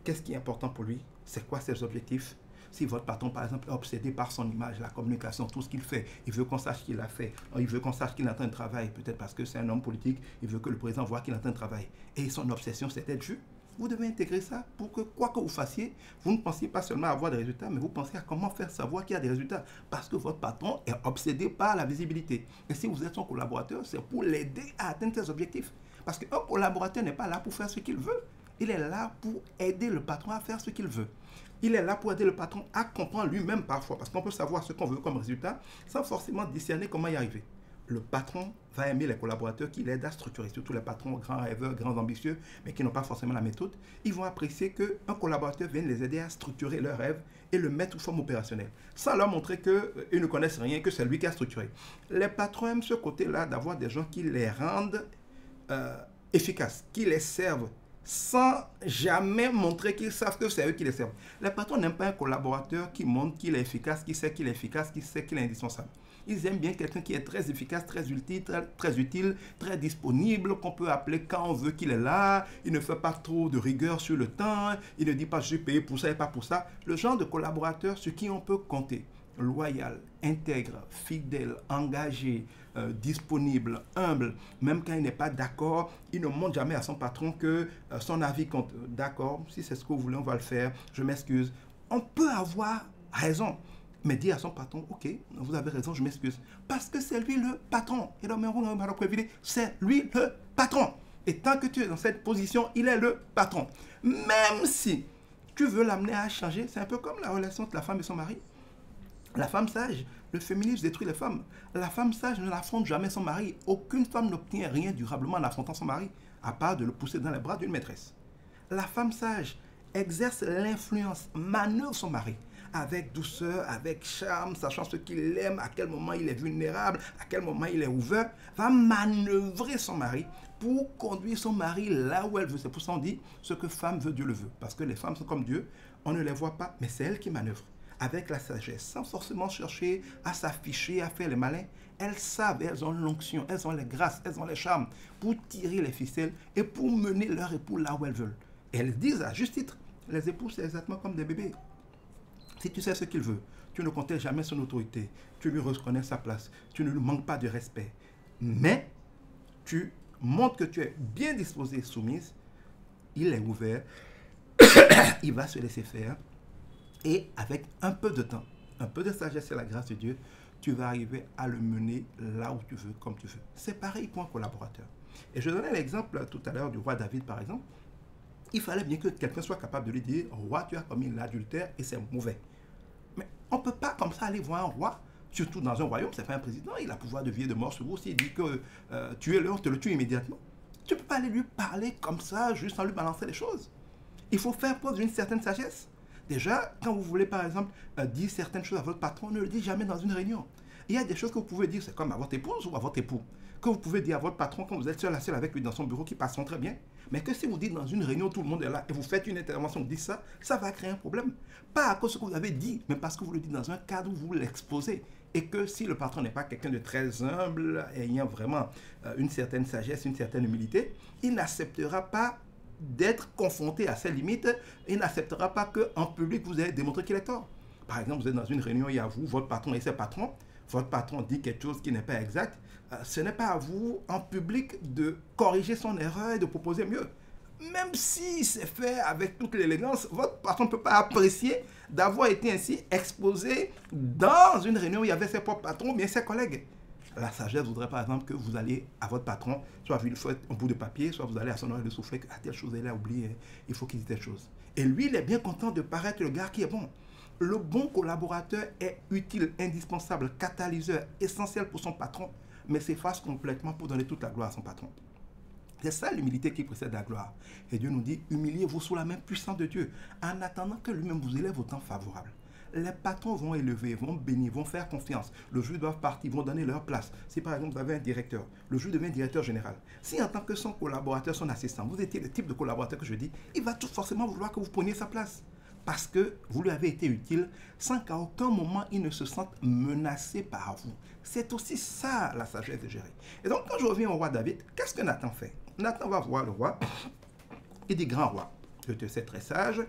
Qu'est-ce qui est important pour lui? C'est quoi ses objectifs? Si votre patron, par exemple, est obsédé par son image, la communication, tout ce qu'il fait, il veut qu'on sache qu'il a fait, il veut qu'on sache qu'il est en train de travailler, peut-être parce que c'est un homme politique, il veut que le président voit qu'il est en train de travailler. Et son obsession, c'est d'être vu. Vous devez intégrer ça pour que, quoi que vous fassiez, vous ne pensiez pas seulement à avoir des résultats, mais vous pensez à comment faire savoir qu'il y a des résultats. Parce que votre patron est obsédé par la visibilité. Et si vous êtes son collaborateur, c'est pour l'aider à atteindre ses objectifs. Parce qu'un collaborateur n'est pas là pour faire ce qu'il veut. Il est là pour aider le patron à faire ce qu'il veut. Il est là pour aider le patron à comprendre lui-même parfois, parce qu'on peut savoir ce qu'on veut comme résultat sans forcément discerner comment y arriver. Le patron va aimer les collaborateurs qui l'aident à structurer, surtout les patrons grands rêveurs, grands ambitieux, mais qui n'ont pas forcément la méthode. Ils vont apprécier qu'un collaborateur vienne les aider à structurer leurs rêves et le mettre sous forme opérationnelle, sans leur montrer qu'ils ne connaissent rien, que c'est lui qui a structuré. Les patrons aiment ce côté-là d'avoir des gens qui les rendent efficaces, qui les servent, sans jamais montrer qu'ils savent que c'est eux qui les servent. Les patrons n'aiment pas un collaborateur qui montre qu'il est efficace, qui sait qu'il est efficace, qui sait qu'il est indispensable. Ils aiment bien quelqu'un qui est très efficace, très utile, très disponible, qu'on peut appeler quand on veut qu'il est là. Il ne fait pas trop de rigueur sur le temps. Il ne dit pas je suis payé pour ça et pas pour ça. Le genre de collaborateur sur qui on peut compter. Loyal, intègre, fidèle, engagé, disponible, humble, même quand il n'est pas d'accord, il ne montre jamais à son patron que son avis compte. D'accord, si c'est ce que vous voulez, on va le faire, je m'excuse. On peut avoir raison, mais dire à son patron, ok, vous avez raison, je m'excuse, parce que c'est lui le patron. Et donc, c'est lui le patron. Et tant que tu es dans cette position, il est le patron. Même si tu veux l'amener à changer, c'est un peu comme la relation entre la femme et son mari. La femme sage, le féminisme détruit les femmes. La femme sage ne l'affronte jamais son mari. Aucune femme n'obtient rien durablement en affrontant son mari, à part de le pousser dans les bras d'une maîtresse. La femme sage exerce l'influence, manœuvre son mari avec douceur, avec charme, sachant ce qu'il aime, à quel moment il est vulnérable, à quel moment il est ouvert, va manœuvrer son mari pour conduire son mari là où elle veut. C'est pour ça qu'on dit ce que femme veut, Dieu le veut. Parce que les femmes sont comme Dieu, on ne les voit pas, mais c'est elles qui manœuvrent. Avec la sagesse, sans forcément chercher à s'afficher, à faire les malins. Elles savent, elles ont l'onction, elles ont les grâces, elles ont les charmes pour tirer les ficelles et pour mener leur époux là où elles veulent. Et elles disent à juste titre, les époux c'est exactement comme des bébés. Si tu sais ce qu'il veut, tu ne contestes jamais son autorité, tu lui reconnais sa place, tu ne lui manques pas de respect, mais tu montres que tu es bien disposé, soumise, il est ouvert, il va se laisser faire, et avec un peu de temps, un peu de sagesse et la grâce de Dieu, tu vas arriver à le mener là où tu veux, comme tu veux. C'est pareil pour un collaborateur. Et je donnais l'exemple tout à l'heure du roi David, par exemple. Il fallait bien que quelqu'un soit capable de lui dire, roi, tu as commis l'adultère et c'est mauvais. Mais on ne peut pas comme ça aller voir un roi, surtout dans un royaume, c'est pas un président, il a le pouvoir de vie et de mort sur vous. S'il dit que tuez-le, on te le tue immédiatement. Tu ne peux pas aller lui parler comme ça, juste sans lui balancer les choses. Il faut faire preuve d'une certaine sagesse. Déjà, quand vous voulez, par exemple, dire certaines choses à votre patron, ne le dites jamais dans une réunion. Il y a des choses que vous pouvez dire, c'est comme à votre épouse ou à votre époux, que vous pouvez dire à votre patron quand vous êtes seul à seul avec lui dans son bureau, qui passeront très bien. Mais que si vous dites dans une réunion, tout le monde est là, et vous faites une intervention, vous dites ça, ça va créer un problème. Pas à cause de ce que vous avez dit, mais parce que vous le dites dans un cadre où vous l'exposez. Et que si le patron n'est pas quelqu'un de très humble, ayant vraiment une certaine sagesse, une certaine humilité, il n'acceptera pas d'être confronté à ses limites, il n'acceptera pas qu'en public vous ayez démontré qu'il est tort. Par exemple, vous êtes dans une réunion, il y a vous, votre patron et ses patrons, votre patron dit quelque chose qui n'est pas exact, ce n'est pas à vous, en public, de corriger son erreur et de proposer mieux. Même si c'est fait avec toute l'élégance, votre patron ne peut pas apprécier d'avoir été ainsi exposé dans une réunion où il y avait ses propres patrons, bien ses collègues. La sagesse voudrait par exemple que vous alliez à votre patron, soit vous lui faites un bout de papier, soit vous allez à son oreille de souffler que telle chose, elle a oublié, il faut qu'il dise telle chose. Et lui, il est bien content de paraître le gars qui est bon. Le bon collaborateur est utile, indispensable, catalyseur, essentiel pour son patron, mais s'efface complètement pour donner toute la gloire à son patron. C'est ça l'humilité qui précède la gloire. Et Dieu nous dit, humiliez-vous sous la main puissante de Dieu, en attendant que lui-même vous élève au temps favorable. Les patrons vont élever, vont bénir, vont faire confiance. Le jour où ils doivent partir, vont donner leur place. Si par exemple vous avez un directeur, le jour où devient directeur général, si en tant que son collaborateur, son assistant, vous étiez le type de collaborateur que je dis, il va tout forcément vouloir que vous preniez sa place. Parce que vous lui avez été utile sans qu'à aucun moment il ne se sente menacé par vous. C'est aussi ça la sagesse de gérer. Et donc quand je reviens au roi David, qu'est-ce que Nathan fait? Nathan va voir le roi. Il dit, grand roi, je te sais très sage,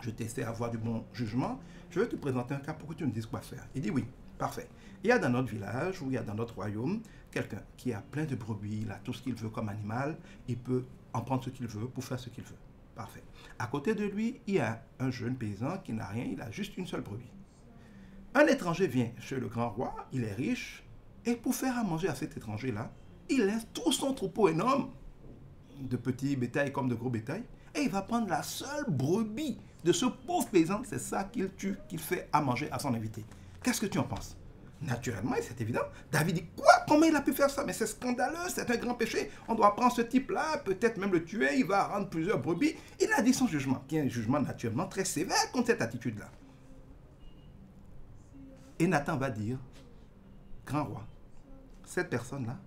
je te sais avoir du bon jugement, je vais te présenter un cas pour que tu me dises quoi faire. Il dit oui, parfait. Il y a dans notre village ou il y a dans notre royaume quelqu'un qui a plein de brebis, il a tout ce qu'il veut comme animal, il peut en prendre ce qu'il veut pour faire ce qu'il veut. Parfait. À côté de lui, il y a un jeune paysan qui n'a rien, il a juste une seule brebis. Un étranger vient chez le grand roi, il est riche, et pour faire à manger à cet étranger-là, il laisse tout son troupeau énorme, de petits bétails comme de gros bétails, et il va prendre la seule brebis de ce pauvre paysan, c'est ça qu'il tue, qu'il fait à manger à son invité. Qu'est-ce que tu en penses? Naturellement, et c'est évident, David dit, quoi? Comment il a pu faire ça? Mais c'est scandaleux, c'est un grand péché. On doit prendre ce type-là, peut-être même le tuer, il va rendre plusieurs brebis. Il a dit son jugement, qui est un jugement naturellement très sévère contre cette attitude-là. Et Nathan va dire, grand roi, cette personne-là,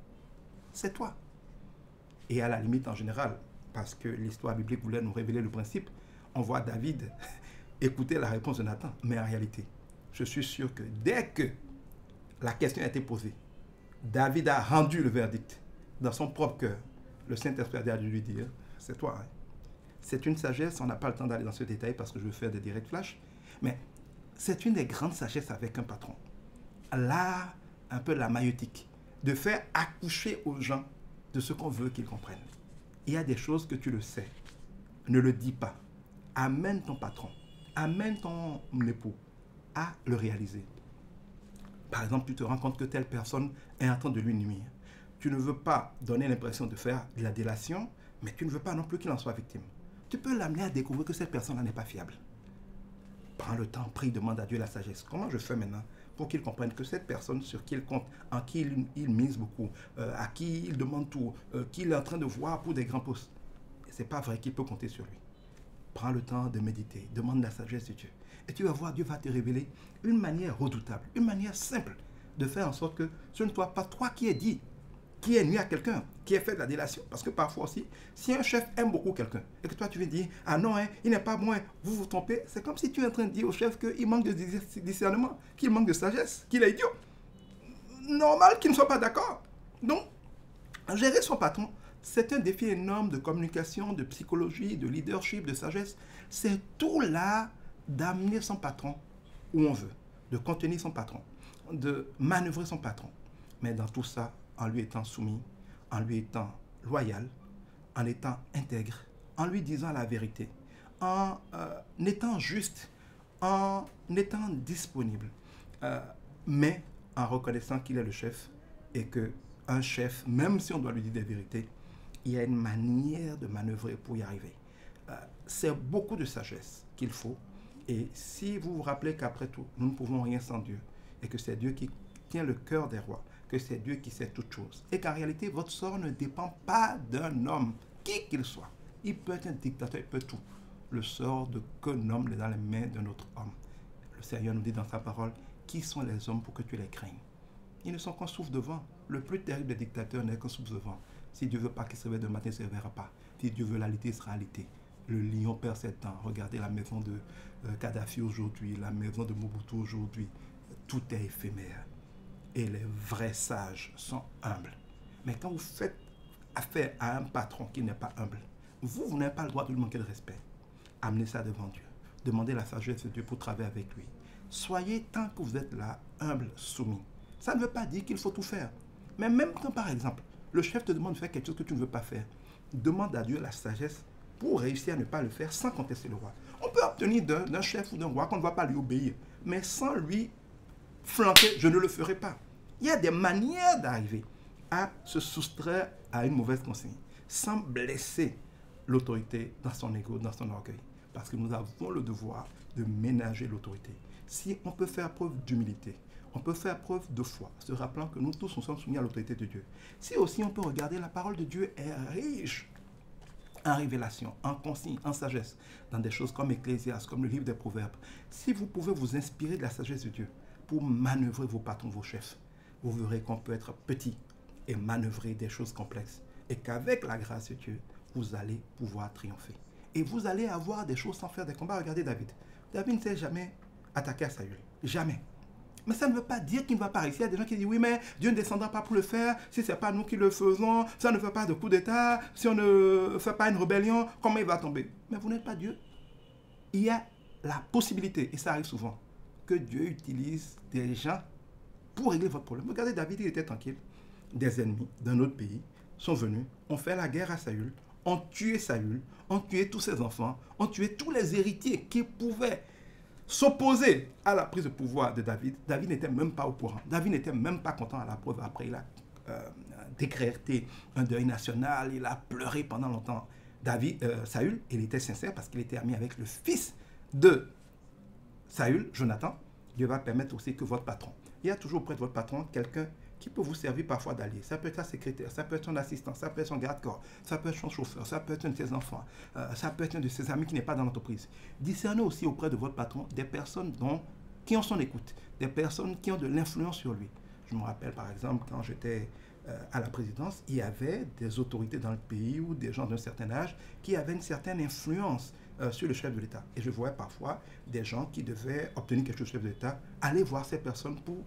c'est toi. Et à la limite, en général, parce que l'histoire biblique voulait nous révéler le principe, on voit David écouter la réponse de Nathan. Mais en réalité, je suis sûr que dès que la question a été posée, David a rendu le verdict dans son propre cœur. Le Saint-Esprit a dû lui dire, c'est toi. Hein? C'est une sagesse, on n'a pas le temps d'aller dans ce détail parce que je veux faire des directs flash, mais c'est une des grandes sagesses avec un patron. Là, un peu la maïotique, de faire accoucher aux gens de ce qu'on veut qu'ils comprennent. Il y a des choses que tu le sais. Ne le dis pas. Amène ton patron, amène ton époux à le réaliser. Par exemple, tu te rends compte que telle personne est en train de lui nuire. Tu ne veux pas donner l'impression de faire de la délation, mais tu ne veux pas non plus qu'il en soit victime. Tu peux l'amener à découvrir que cette personne-là n'est pas fiable. Prends le temps, prie, demande à Dieu la sagesse. Comment je fais maintenant pour qu'il comprenne que cette personne sur qui il compte, en qui il mise beaucoup, à qui il demande tout, qu'il est en train de voir pour des grands postes, ce n'est pas vrai qu'il peut compter sur lui. Prends le temps de méditer, demande la sagesse de Dieu. Et tu vas voir, Dieu va te révéler une manière redoutable, une manière simple de faire en sorte que ce ne soit pas toi qui es dit, qui est nuit à quelqu'un, qui est fait de la délation. Parce que parfois aussi, si un chef aime beaucoup quelqu'un, et que toi tu viens dire, ah non, hein, il n'est pas bon, hein, vous vous trompez, c'est comme si tu es en train de dire au chef qu'il manque de discernement, qu'il manque de sagesse, qu'il est idiot. Normal qu'il ne soit pas d'accord. Donc, gérer son patron, c'est un défi énorme de communication, de psychologie, de leadership, de sagesse. C'est tout là d'amener son patron où on veut, de contenir son patron, de manœuvrer son patron. Mais dans tout ça, en lui étant soumis, en lui étant loyal, en étant intègre, en lui disant la vérité, en étant juste, en étant disponible, mais en reconnaissant qu'il est le chef et qu'un chef, même si on doit lui dire des vérités, il y a une manière de manœuvrer pour y arriver. C'est beaucoup de sagesse qu'il faut. Et si vous vous rappelez qu'après tout, nous ne pouvons rien sans Dieu, et que c'est Dieu qui tient le cœur des rois, que c'est Dieu qui sait toutes choses, et qu'en réalité, votre sort ne dépend pas d'un homme, qui qu'il soit. Il peut être un dictateur, il peut tout. Le sort de qu'un homme est dans les mains d'un autre homme. Le Seigneur nous dit dans sa parole, qui sont les hommes pour que tu les craignes? Ils ne sont qu'un souffle de vent. Le plus terrible des dictateurs n'est qu'un souffle de vent. Si Dieu veut pas qu'il se réveille de matin, il ne se réveillera pas. Si Dieu veut l'alité, il sera alité. Le lion perd ses dents. Regardez la maison de Kadhafi aujourd'hui, la maison de Mobutu aujourd'hui. Tout est éphémère. Et les vrais sages sont humbles. Mais quand vous faites affaire à un patron qui n'est pas humble, vous n'avez pas le droit de lui manquer de respect. Amenez ça devant Dieu. Demandez la sagesse de Dieu pour travailler avec lui. Soyez, tant que vous êtes là, humble, soumis. Ça ne veut pas dire qu'il faut tout faire. Mais même quand, par exemple, le chef te demande de faire quelque chose que tu ne veux pas faire, demande à Dieu la sagesse pour réussir à ne pas le faire sans contester le roi. On peut obtenir d'un chef ou d'un roi qu'on ne va pas lui obéir, mais sans lui flanquer, je ne le ferai pas. Il y a des manières d'arriver à se soustraire à une mauvaise consigne, sans blesser l'autorité dans son ego, dans son orgueil. Parce que nous avons le devoir de ménager l'autorité. Si on peut faire preuve d'humilité, on peut faire preuve de foi, se rappelant que nous tous nous sommes soumis à l'autorité de Dieu. Si aussi on peut regarder, la parole de Dieu est riche en révélation, en consigne, en sagesse, dans des choses comme Ecclésiaste, comme le livre des Proverbes. Si vous pouvez vous inspirer de la sagesse de Dieu pour manœuvrer vos patrons, vos chefs, vous verrez qu'on peut être petit et manœuvrer des choses complexes. Et qu'avec la grâce de Dieu, vous allez pouvoir triompher. Et vous allez avoir des choses sans faire des combats. Regardez David. David ne s'est jamais attaqué à Saül. Jamais. Mais ça ne veut pas dire qu'il ne va pas réussir. Il y a des gens qui disent, oui, mais Dieu ne descendra pas pour le faire. Si ce n'est pas nous qui le faisons, ça ne fait pas de coup d'État. Si on ne fait pas une rébellion, comment il va tomber? Mais vous n'êtes pas Dieu. Il y a la possibilité, et ça arrive souvent, que Dieu utilise des gens pour régler votre problème. Regardez, David, il était tranquille. Des ennemis d'un autre pays sont venus, ont fait la guerre à Saül, ont tué Saül, ont tué tous ses enfants, ont tué tous les héritiers qui pouvaient s'opposer à la prise de pouvoir de David. David n'était même pas au courant. David n'était même pas content. À la preuve. Après, il a décrété un deuil national. Il a pleuré pendant longtemps. Saül, il était sincère parce qu'il était ami avec le fils de Saül, Jonathan. Dieu va permettre aussi que votre patron, il y a toujours auprès de votre patron quelqu'un qui peut vous servir parfois d'allié. Ça peut être sa secrétaire, ça peut être son assistant, ça peut être son garde-corps, ça peut être son chauffeur, ça peut être un de ses enfants, ça peut être un de ses amis qui n'est pas dans l'entreprise. Discernez aussi auprès de votre patron des personnes qui ont son écoute, des personnes qui ont de l'influence sur lui. Je me rappelle par exemple quand j'étais à la présidence, il y avait des autorités dans le pays ou des gens d'un certain âge qui avaient une certaine influence sur le chef de l'État. Et je voyais parfois des gens qui devaient obtenir quelque chose du chef de l'État, aller voir ces personnes pour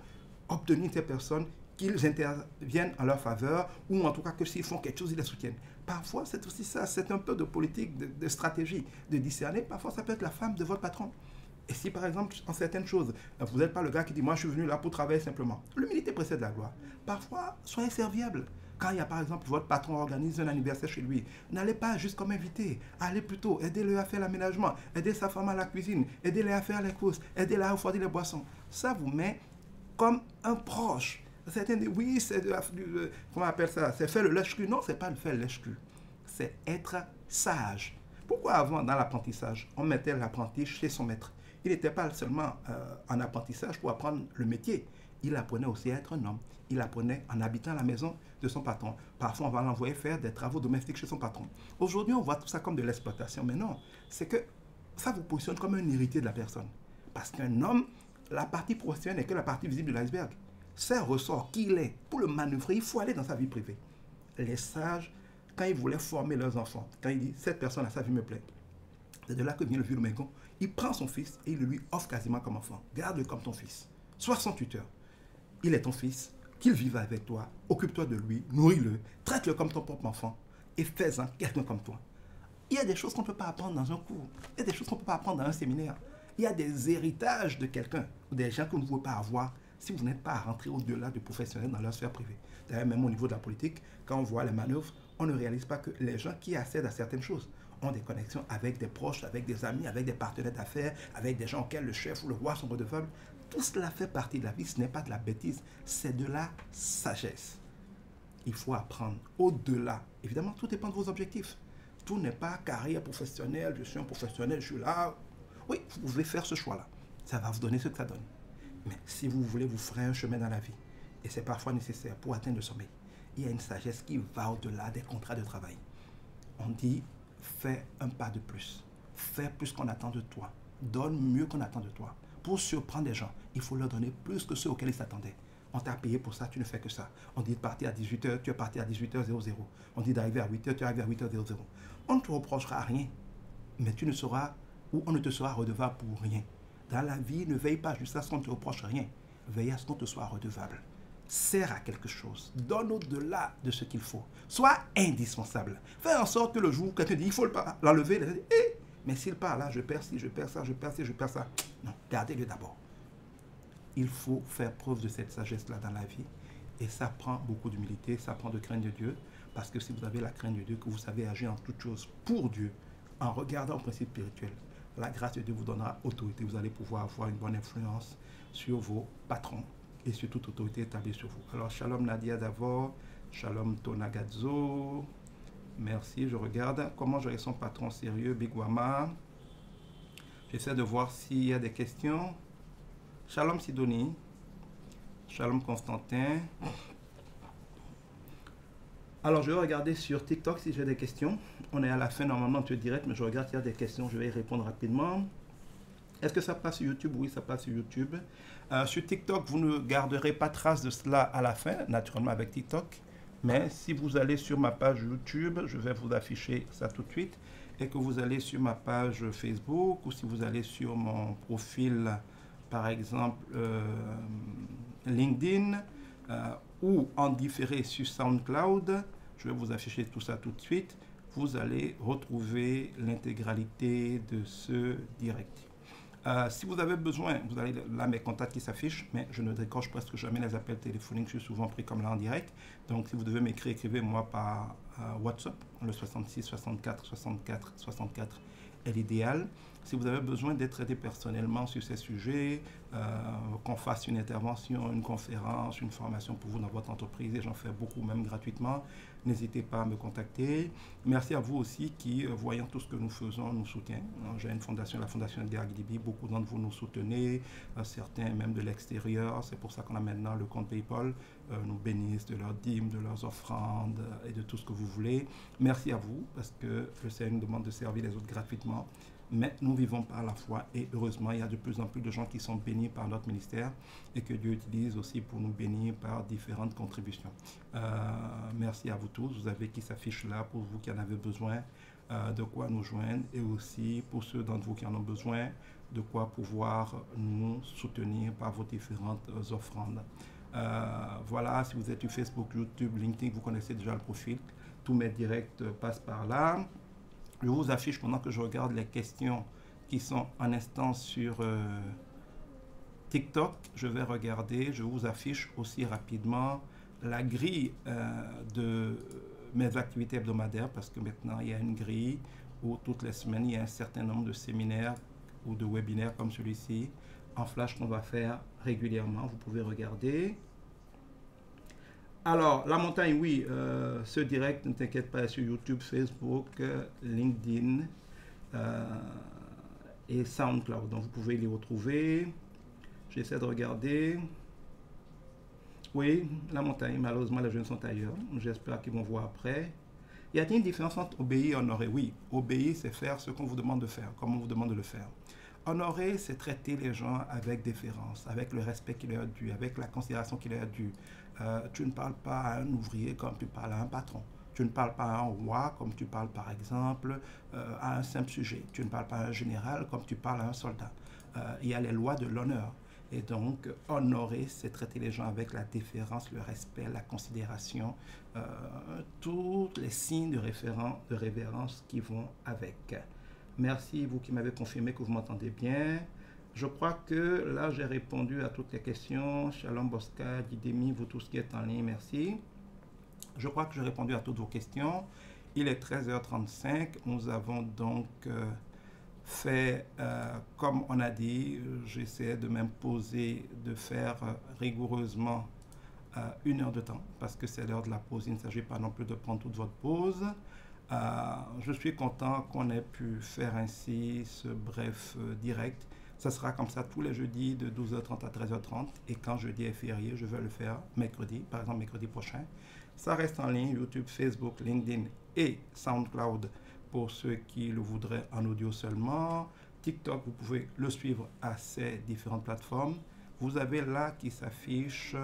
obtenir ces personnes qu'ils interviennent en leur faveur, ou en tout cas que s'ils font quelque chose, ils les soutiennent. Parfois, c'est aussi ça, c'est un peu de politique, de stratégie, de discerner. Parfois, ça peut être la femme de votre patron. Et si, par exemple, en certaines choses, vous n'êtes pas le gars qui dit « moi, je suis venu là pour travailler simplement ». L'humilité précède la gloire. Parfois, soyez serviable. Quand il y a, par exemple, votre patron organise un anniversaire chez lui, n'allez pas juste comme invité. Allez plutôt, aidez-le à faire l'aménagement, aidez sa femme à la cuisine, aidez-le à faire les courses, aidez-le à refroidir les boissons. Ça vous met comme un proche. Certains disent, oui, c'est comment on appelle ça? C'est faire le lèche-cul. Non, c'est pas le faire le lèche-cul. C'est être sage. Pourquoi avant, dans l'apprentissage, on mettait l'apprenti chez son maître? Il n'était pas seulement en apprentissage pour apprendre le métier. Il apprenait aussi à être un homme. Il apprenait en habitant à la maison de son patron. Parfois, on va l'envoyer faire des travaux domestiques chez son patron. Aujourd'hui, on voit tout ça comme de l'exploitation. Mais non, c'est que ça vous positionne comme un héritier de la personne. Parce qu'un homme, la partie professionnelle n'est que la partie visible de l'iceberg. C'est un ressort qu'il est. Pour le manœuvrer, il faut aller dans sa vie privée. Les sages, quand ils voulaient former leurs enfants, quand ils disent, cette personne-là, sa vie me plaît, c'est de là que vient le vieux Mégon. Il prend son fils et il le lui offre quasiment comme enfant. Garde-le comme ton fils. Sois son tuteur. Il est ton fils, qu'il vive avec toi, occupe-toi de lui, nourris-le, traite-le comme ton propre enfant et fais-en quelqu'un comme toi. Il y a des choses qu'on ne peut pas apprendre dans un cours. Il y a des choses qu'on ne peut pas apprendre dans un séminaire. Il y a des héritages de quelqu'un, ou des gens que vous ne pouvez pas avoir si vous n'êtes pas à rentrer au-delà du professionnel dans leur sphère privée. D'ailleurs, même au niveau de la politique, quand on voit les manœuvres, on ne réalise pas que les gens qui accèdent à certaines choses ont des connexions avec des proches, avec des amis, avec des partenaires d'affaires, avec des gens auxquels le chef ou le roi sont redevables. Tout cela fait partie de la vie, ce n'est pas de la bêtise, c'est de la sagesse. Il faut apprendre au-delà. Évidemment, tout dépend de vos objectifs. Tout n'est pas carrière professionnelle, je suis un professionnel, je suis là. Oui, vous pouvez faire ce choix-là. Ça va vous donner ce que ça donne. Mais si vous voulez vous frayer un chemin dans la vie, et c'est parfois nécessaire pour atteindre le sommet, il y a une sagesse qui va au-delà des contrats de travail. On dit, fais un pas de plus. Fais plus qu'on attend de toi. Donne mieux qu'on attend de toi. Pour surprendre les gens, il faut leur donner plus que ceux auxquels ils s'attendaient. On t'a payé pour ça, tu ne fais que ça. On dit de partir à 18h, tu es parti à 18h00. On dit d'arriver à 8h, tu es arrivé à 8h00. On ne te reprochera rien, mais tu ne seras, ou on ne te sera redevable pour rien. Dans la vie, ne veille pas juste à ce qu'on ne te reproche rien. Veille à ce qu'on te soit redevable. Sers à quelque chose. Donne au-delà de ce qu'il faut. Sois indispensable. Fais en sorte que le jour où quelqu'un dit il faut l'enlever, il dit mais s'il part là, je perds ci, je perds ça, je perds ci, je perds ça. Non, gardez-le d'abord. Il faut faire preuve de cette sagesse-là dans la vie. Et ça prend beaucoup d'humilité, ça prend de crainte de Dieu. Parce que si vous avez la crainte de Dieu, que vous savez agir en toutes choses pour Dieu, en regardant au principe spirituel, la grâce de Dieu vous donnera autorité. Vous allez pouvoir avoir une bonne influence sur vos patrons et sur toute autorité établie sur vous. Alors, Shalom Nadia d'abord, Shalom Tonagadzo. Merci, je regarde. Comment gérer son patron sérieux, Big Wama. J'essaie de voir s'il y a des questions. Shalom Sidonie. Shalom Constantin. Alors, je vais regarder sur TikTok si j'ai des questions. On est à la fin, normalement, de direct, mais je regarde s'il y a des questions. Je vais y répondre rapidement. Est-ce que ça passe sur YouTube? Oui, ça passe sur YouTube. Sur TikTok, vous ne garderez pas trace de cela à la fin, naturellement avec TikTok. Mais si vous allez sur ma page YouTube, je vais vous afficher ça tout de suite. Et que vous allez sur ma page Facebook, ou si vous allez sur mon profil, par exemple, LinkedIn, ou en différé sur SoundCloud, je vais vous afficher tout ça tout de suite. Vous allez retrouver l'intégralité de ce direct. Si vous avez besoin, vous avez là mes contacts qui s'affichent, mais je ne décroche presque jamais les appels téléphoniques, je suis souvent pris comme là en direct. Donc si vous devez m'écrire, écrivez-moi par WhatsApp, le 66 64 64 64 est l'idéal. Si vous avez besoin d'être aidé personnellement sur ces sujets, qu'on fasse une intervention, une conférence, une formation pour vous dans votre entreprise, et j'en fais beaucoup même gratuitement, n'hésitez pas à me contacter. Merci à vous aussi qui, voyant tout ce que nous faisons, nous soutient. J'ai une fondation, la fondation Edgar Guidibi, beaucoup d'entre vous nous soutenez, certains même de l'extérieur, c'est pour ça qu'on a maintenant le compte PayPal, nous bénissent de leurs dîmes, de leurs offrandes et de tout ce que vous voulez. Merci à vous, parce que le Seigneur nous demande de servir les autres gratuitement. Mais nous vivons par la foi et heureusement, il y a de plus en plus de gens qui sont bénis par notre ministère et que Dieu utilise aussi pour nous bénir par différentes contributions. Merci à vous tous. Vous avez qui s'affiche là pour vous qui en avez besoin, de quoi nous joindre et aussi pour ceux d'entre vous qui en ont besoin, de quoi pouvoir nous soutenir par vos différentes offrandes. Voilà, si vous êtes sur Facebook, YouTube, LinkedIn, vous connaissez déjà le profil. Tous mes directs passent par là. Je vous affiche pendant que je regarde les questions qui sont en instance sur TikTok. Je vais regarder, je vous affiche aussi rapidement la grille de mes activités hebdomadaires parce que maintenant il y a une grille où toutes les semaines il y a un certain nombre de séminaires ou de webinaires comme celui-ci en flash qu'on va faire régulièrement. Vous pouvez regarder. Alors, la montagne, oui, ce direct, ne t'inquiète pas, sur YouTube, Facebook, LinkedIn et SoundCloud. Donc, vous pouvez les retrouver. J'essaie de regarder. Oui, la montagne, malheureusement, les jeunes sont ailleurs. J'espère qu'ils vont voir après. Y a-t-il une différence entre obéir et honorer? Oui, obéir, c'est faire ce qu'on vous demande de faire, comme on vous demande de le faire. Honorer, c'est traiter les gens avec déférence, avec le respect qui leur est dû, avec la considération qui leur est due. Tu ne parles pas à un ouvrier comme tu parles à un patron. Tu ne parles pas à un roi comme tu parles par exemple à un simple sujet. Tu ne parles pas à un général comme tu parles à un soldat. Il y a les lois de l'honneur. Et donc, honorer, c'est traiter les gens avec la déférence, le respect, la considération, tous les signes de révérence qui vont avec. Merci, vous qui m'avez confirmé que vous m'entendez bien. Je crois que là, j'ai répondu à toutes les questions. Shalom Bosca, Didemi, vous tous qui êtes en ligne, merci. Je crois que j'ai répondu à toutes vos questions. Il est 13h35. Nous avons donc fait, comme on a dit, j'essaie de m'imposer de faire rigoureusement 1 heure de temps, parce que c'est l'heure de la pause. Il ne s'agit pas non plus de prendre toute votre pause. Je suis content qu'on ait pu faire ainsi ce bref direct. Ça sera comme ça tous les jeudis de 12h30 à 13h30. Et quand jeudi est férié, je vais le faire mercredi, par exemple mercredi prochain. Ça reste en ligne, YouTube, Facebook, LinkedIn et SoundCloud pour ceux qui le voudraient en audio seulement. TikTok, vous pouvez le suivre à ces différentes plateformes. Vous avez là qui s'affiche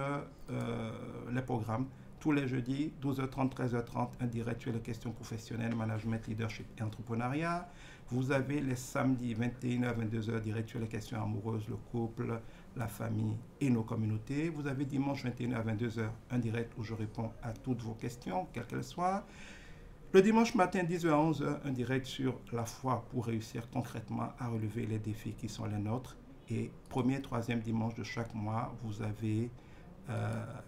les programmes. Tous les jeudis, 12h30, 13h30, un direct sur les questions professionnelles, management, leadership et entrepreneuriat. Vous avez les samedis, 21h, 22h, direct sur les questions amoureuses, le couple, la famille et nos communautés. Vous avez dimanche, 21h, 22h, un direct où je réponds à toutes vos questions, quelles qu'elles soient. Le dimanche matin, 10h à 11h, un direct sur la foi pour réussir concrètement à relever les défis qui sont les nôtres. Et premier et troisième dimanche de chaque mois, vous avez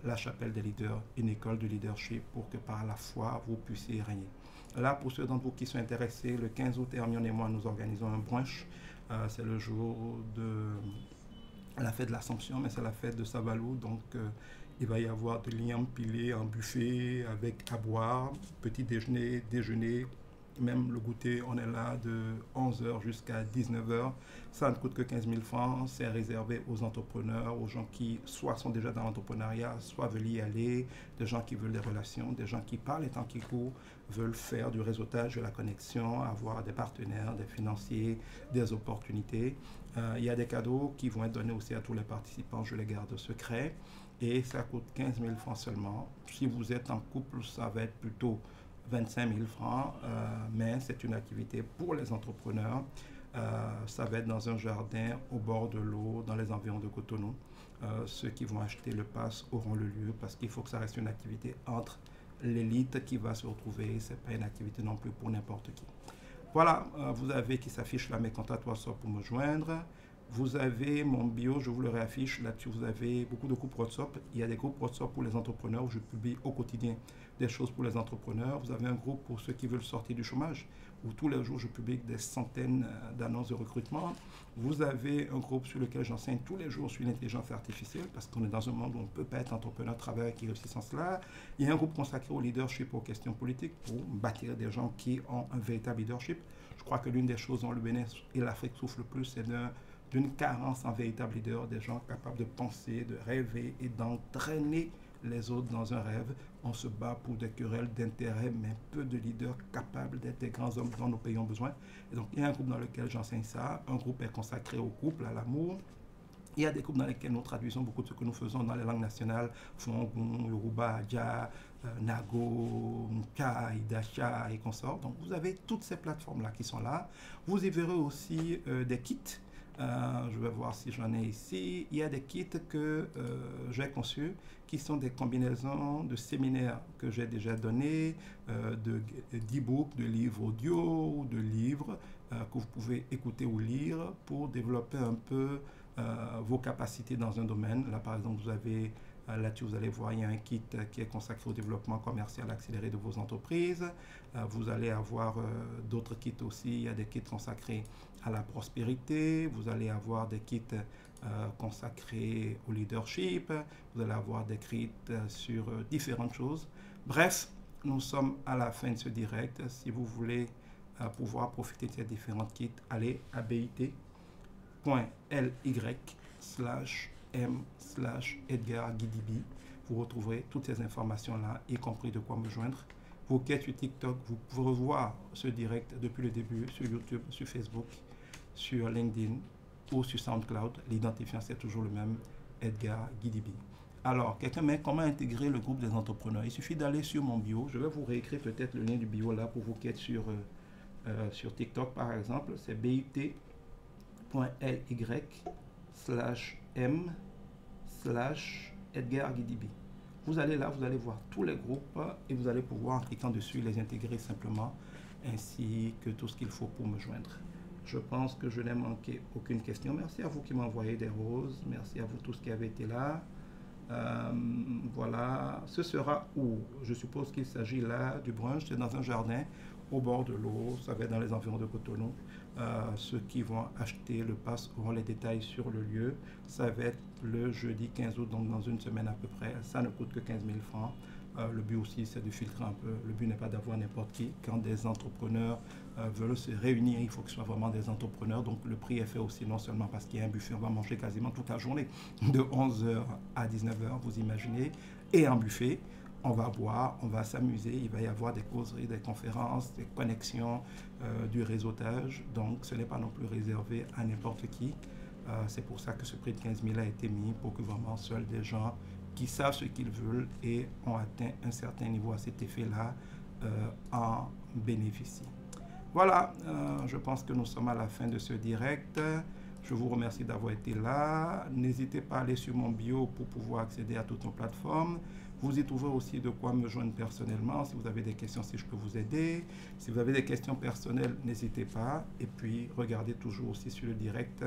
la chapelle des leaders, une école de leadership pour que par la foi, vous puissiez régner. Là, pour ceux d'entre vous qui sont intéressés, le 15 août, Hermione et moi, nous organisons un brunch. C'est le jour de la fête de l'Assomption, mais c'est la fête de Savalou. Donc, il va y avoir de liens pilés en buffet avec à boire, petit déjeuner, déjeuner, même le goûter. On est là de 11h jusqu'à 19h. Ça ne coûte que 15 000 francs. C'est réservé aux entrepreneurs, aux gens qui soit sont déjà dans l'entrepreneuriat, soit veulent y aller, des gens qui veulent des relations, des gens qui, par les temps qui courent, veulent faire du réseautage, de la connexion, avoir des partenaires, des financiers, des opportunités. Il y a des cadeaux qui vont être donnés aussi à tous les participants. Je les garde secrets. Et ça coûte 15 000 francs seulement. Si vous êtes en couple, ça va être plutôt 25 000 francs, mais c'est une activité pour les entrepreneurs. Ça va être dans un jardin au bord de l'eau, dans les environs de Cotonou. Ceux qui vont acheter le pass auront le lieu parce qu'il faut que ça reste une activité entre l'élite qui va se retrouver. Ce n'est pas une activité non plus pour n'importe qui. Voilà, vous avez qui s'affiche là mes contacts WhatsApp pour me joindre. Vous avez mon bio, je vous le réaffiche. Là-dessus, vous avez beaucoup de groupes WhatsApp. Il y a des groupes WhatsApp pour les entrepreneurs où je publie au quotidien des choses pour les entrepreneurs. Vous avez un groupe pour ceux qui veulent sortir du chômage où tous les jours, je publie des centaines d'annonces de recrutement. Vous avez un groupe sur lequel j'enseigne tous les jours sur l'intelligence artificielle parce qu'on est dans un monde où on ne peut pas être entrepreneur, travailleur qui réussit sans cela. Il y a un groupe consacré au leadership, aux questions politiques pour bâtir des gens qui ont un véritable leadership. Je crois que l'une des choses dont le Bénin et l'Afrique souffrent le plus, c'est d'une carence en véritable leader, des gens capables de penser, de rêver et d'entraîner les autres dans un rêve. On se bat pour des querelles d'intérêt, mais peu de leaders capables d'être des grands hommes dont nos pays ont besoin. Et donc, il y a un groupe dans lequel j'enseigne ça. Un groupe est consacré au couple, à l'amour. Il y a des groupes dans lesquels nous traduisons beaucoup de ce que nous faisons dans les langues nationales, Fongon, Yoruba, Adja, Nago, Nka, Idacha et consorts. Donc, vous avez toutes ces plateformes-là qui sont là. Vous y verrez aussi des kits. Je vais voir si j'en ai ici. Il y a des kits que j'ai conçus qui sont des combinaisons de séminaires que j'ai déjà donnés, d'e-books, de livres audio, de livres que vous pouvez écouter ou lire pour développer un peu vos capacités dans un domaine. Là, par exemple, vous avez là-dessus, vous allez voir, il y a un kit qui est consacré au développement commercial accéléré de vos entreprises. Vous allez avoir d'autres kits aussi. Il y a des kits consacrés à la prospérité. Vous allez avoir des kits consacrés au leadership. Vous allez avoir des kits sur différentes choses. Bref, nous sommes à la fin de ce direct. Si vous voulez pouvoir profiter de ces différents kits, allez à bit.ly/m/Edgar Guidibi. Vous retrouverez toutes ces informations-là, y compris de quoi me joindre. Vous qui êtes sur TikTok, vous pouvez revoir ce direct depuis le début sur YouTube, sur Facebook, sur LinkedIn ou sur SoundCloud. L'identifiant, c'est toujours le même, Edgar Guidibi. Alors, quelqu'un met comment intégrer le groupe des entrepreneurs. Il suffit d'aller sur mon bio. Je vais vous réécrire peut-être le lien du bio là pour vous qui êtes sur TikTok, par exemple. C'est bit.ly/m/Edgar Guidibi. Vous allez là, vous allez voir tous les groupes et vous allez pouvoir, en cliquant dessus, les intégrer simplement, ainsi que tout ce qu'il faut pour me joindre. Je pense que je n'ai manqué aucune question. Merci à vous qui m'envoyez des roses. Merci à vous tous qui avez été là. Voilà, ce sera où? Je suppose qu'il s'agit là du brunch. C'est dans un jardin au bord de l'eau. Ça va être dans les environs de Cotonou. Ceux qui vont acheter le pass auront les détails sur le lieu. Ça va être le jeudi 15 août, donc dans une semaine à peu près. Ça ne coûte que 15 000 francs. Le but aussi, c'est de filtrer un peu. Le but n'est pas d'avoir n'importe qui. Quand des entrepreneurs veulent se réunir, il faut que ce soit vraiment des entrepreneurs. Donc le prix est fait aussi non seulement parce qu'il y a un buffet, on va manger quasiment toute la journée, de 11h à 19h, vous imaginez, et un buffet. On va boire, on va s'amuser, il va y avoir des causeries, des conférences, des connexions, du réseautage. Donc ce n'est pas non plus réservé à n'importe qui. C'est pour ça que ce prix de 15 000 a été mis pour que vraiment seuls des gens qui savent ce qu'ils veulent et ont atteint un certain niveau à cet effet-là en bénéficient. Voilà, je pense que nous sommes à la fin de ce direct. Je vous remercie d'avoir été là. N'hésitez pas à aller sur mon bio pour pouvoir accéder à toutes nos plateformes. Vous y trouverez aussi de quoi me joindre personnellement. Si vous avez des questions, si je peux vous aider. Si vous avez des questions personnelles, n'hésitez pas. Et puis, regardez toujours aussi sur le direct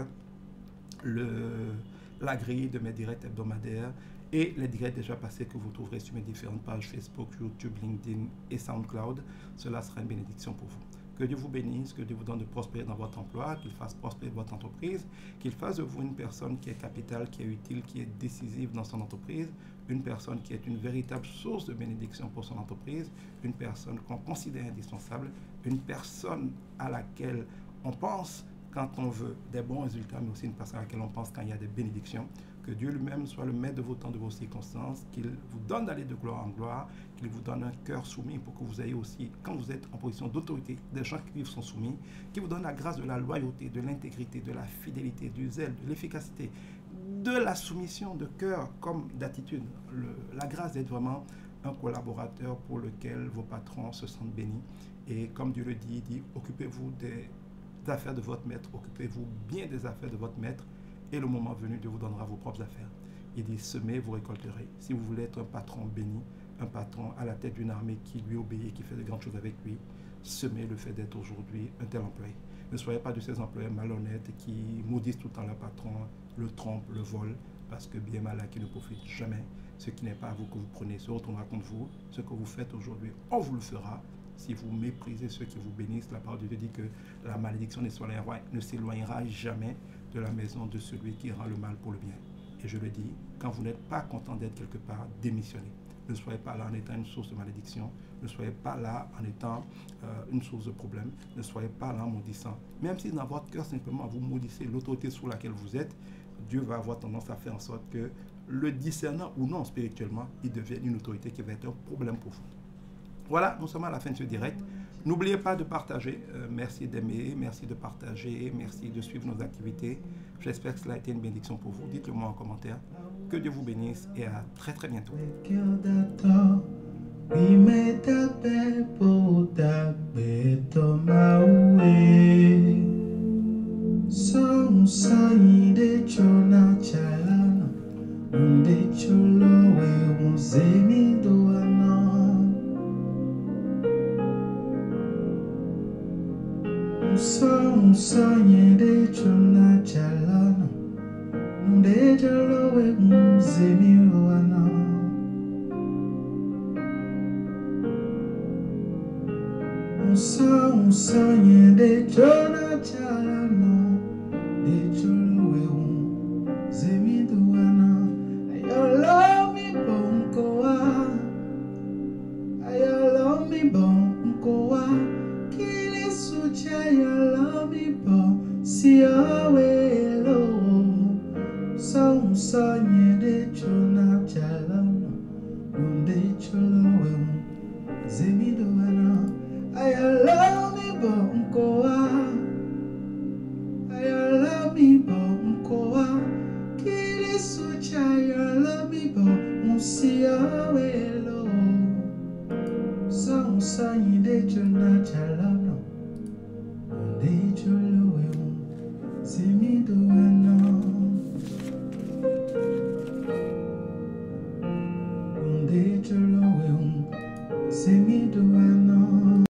la grille de mes directs hebdomadaires et les directs déjà passés que vous trouverez sur mes différentes pages Facebook, YouTube, LinkedIn et SoundCloud. Cela sera une bénédiction pour vous. Que Dieu vous bénisse, que Dieu vous donne de prospérer dans votre emploi, qu'il fasse prospérer votre entreprise, qu'il fasse de vous une personne qui est capitale, qui est utile, qui est décisive dans son entreprise, une personne qui est une véritable source de bénédiction pour son entreprise, une personne qu'on considère indispensable, une personne à laquelle on pense quand on veut des bons résultats, mais aussi une personne à laquelle on pense quand il y a des bénédictions. Que Dieu lui-même soit le maître de vos temps, de vos circonstances, qu'il vous donne d'aller de gloire en gloire, qu'il vous donne un cœur soumis pour que vous ayez aussi, quand vous êtes en position d'autorité, des gens qui vivent sont soumis, qui vous donne la grâce de la loyauté, de l'intégrité, de la fidélité, du zèle, de l'efficacité, de la soumission de cœur comme d'attitude. La grâce d'être vraiment un collaborateur pour lequel vos patrons se sentent bénis. Et comme Dieu le dit, il dit, occupez-vous des affaires de votre maître, occupez-vous bien des affaires de votre maître, et le moment venu, Dieu vous donnera vos propres affaires. Il dit, semez, vous récolterez. Si vous voulez être un patron béni, un patron à la tête d'une armée qui lui obéit, qui fait de grandes choses avec lui, semez le fait d'être aujourd'hui un tel employé. Ne soyez pas de ces employés malhonnêtes qui maudissent tout le temps leur patron, le trompent, le volent, parce que bien mal à qui ne profite jamais. Ce qui n'est pas à vous que vous prenez se retournera contre vous. Ce que vous faites aujourd'hui, on vous le fera. Si vous méprisez ceux qui vous bénissent, la parole de Dieu dit que la malédiction ne s'éloignera jamais de la maison de celui qui rend le mal pour le bien. Et je le dis, quand vous n'êtes pas content d'être quelque part, démissionnez. Ne soyez pas là en étant une source de malédiction. Ne soyez pas là en étant une source de problème. Ne soyez pas là en maudissant. Même si dans votre cœur, simplement, vous maudissez l'autorité sous laquelle vous êtes, Dieu va avoir tendance à faire en sorte que le discernant ou non spirituellement, il devienne une autorité qui va être un problème pour vous. Voilà, nous sommes à la fin de ce direct. N'oubliez pas de partager. Merci d'aimer, merci de partager, merci de suivre nos activités. J'espère que cela a été une bénédiction pour vous. Dites-le moi en commentaire. Que Dieu vous bénisse et à très très bientôt. Songs sang in the church, I love no.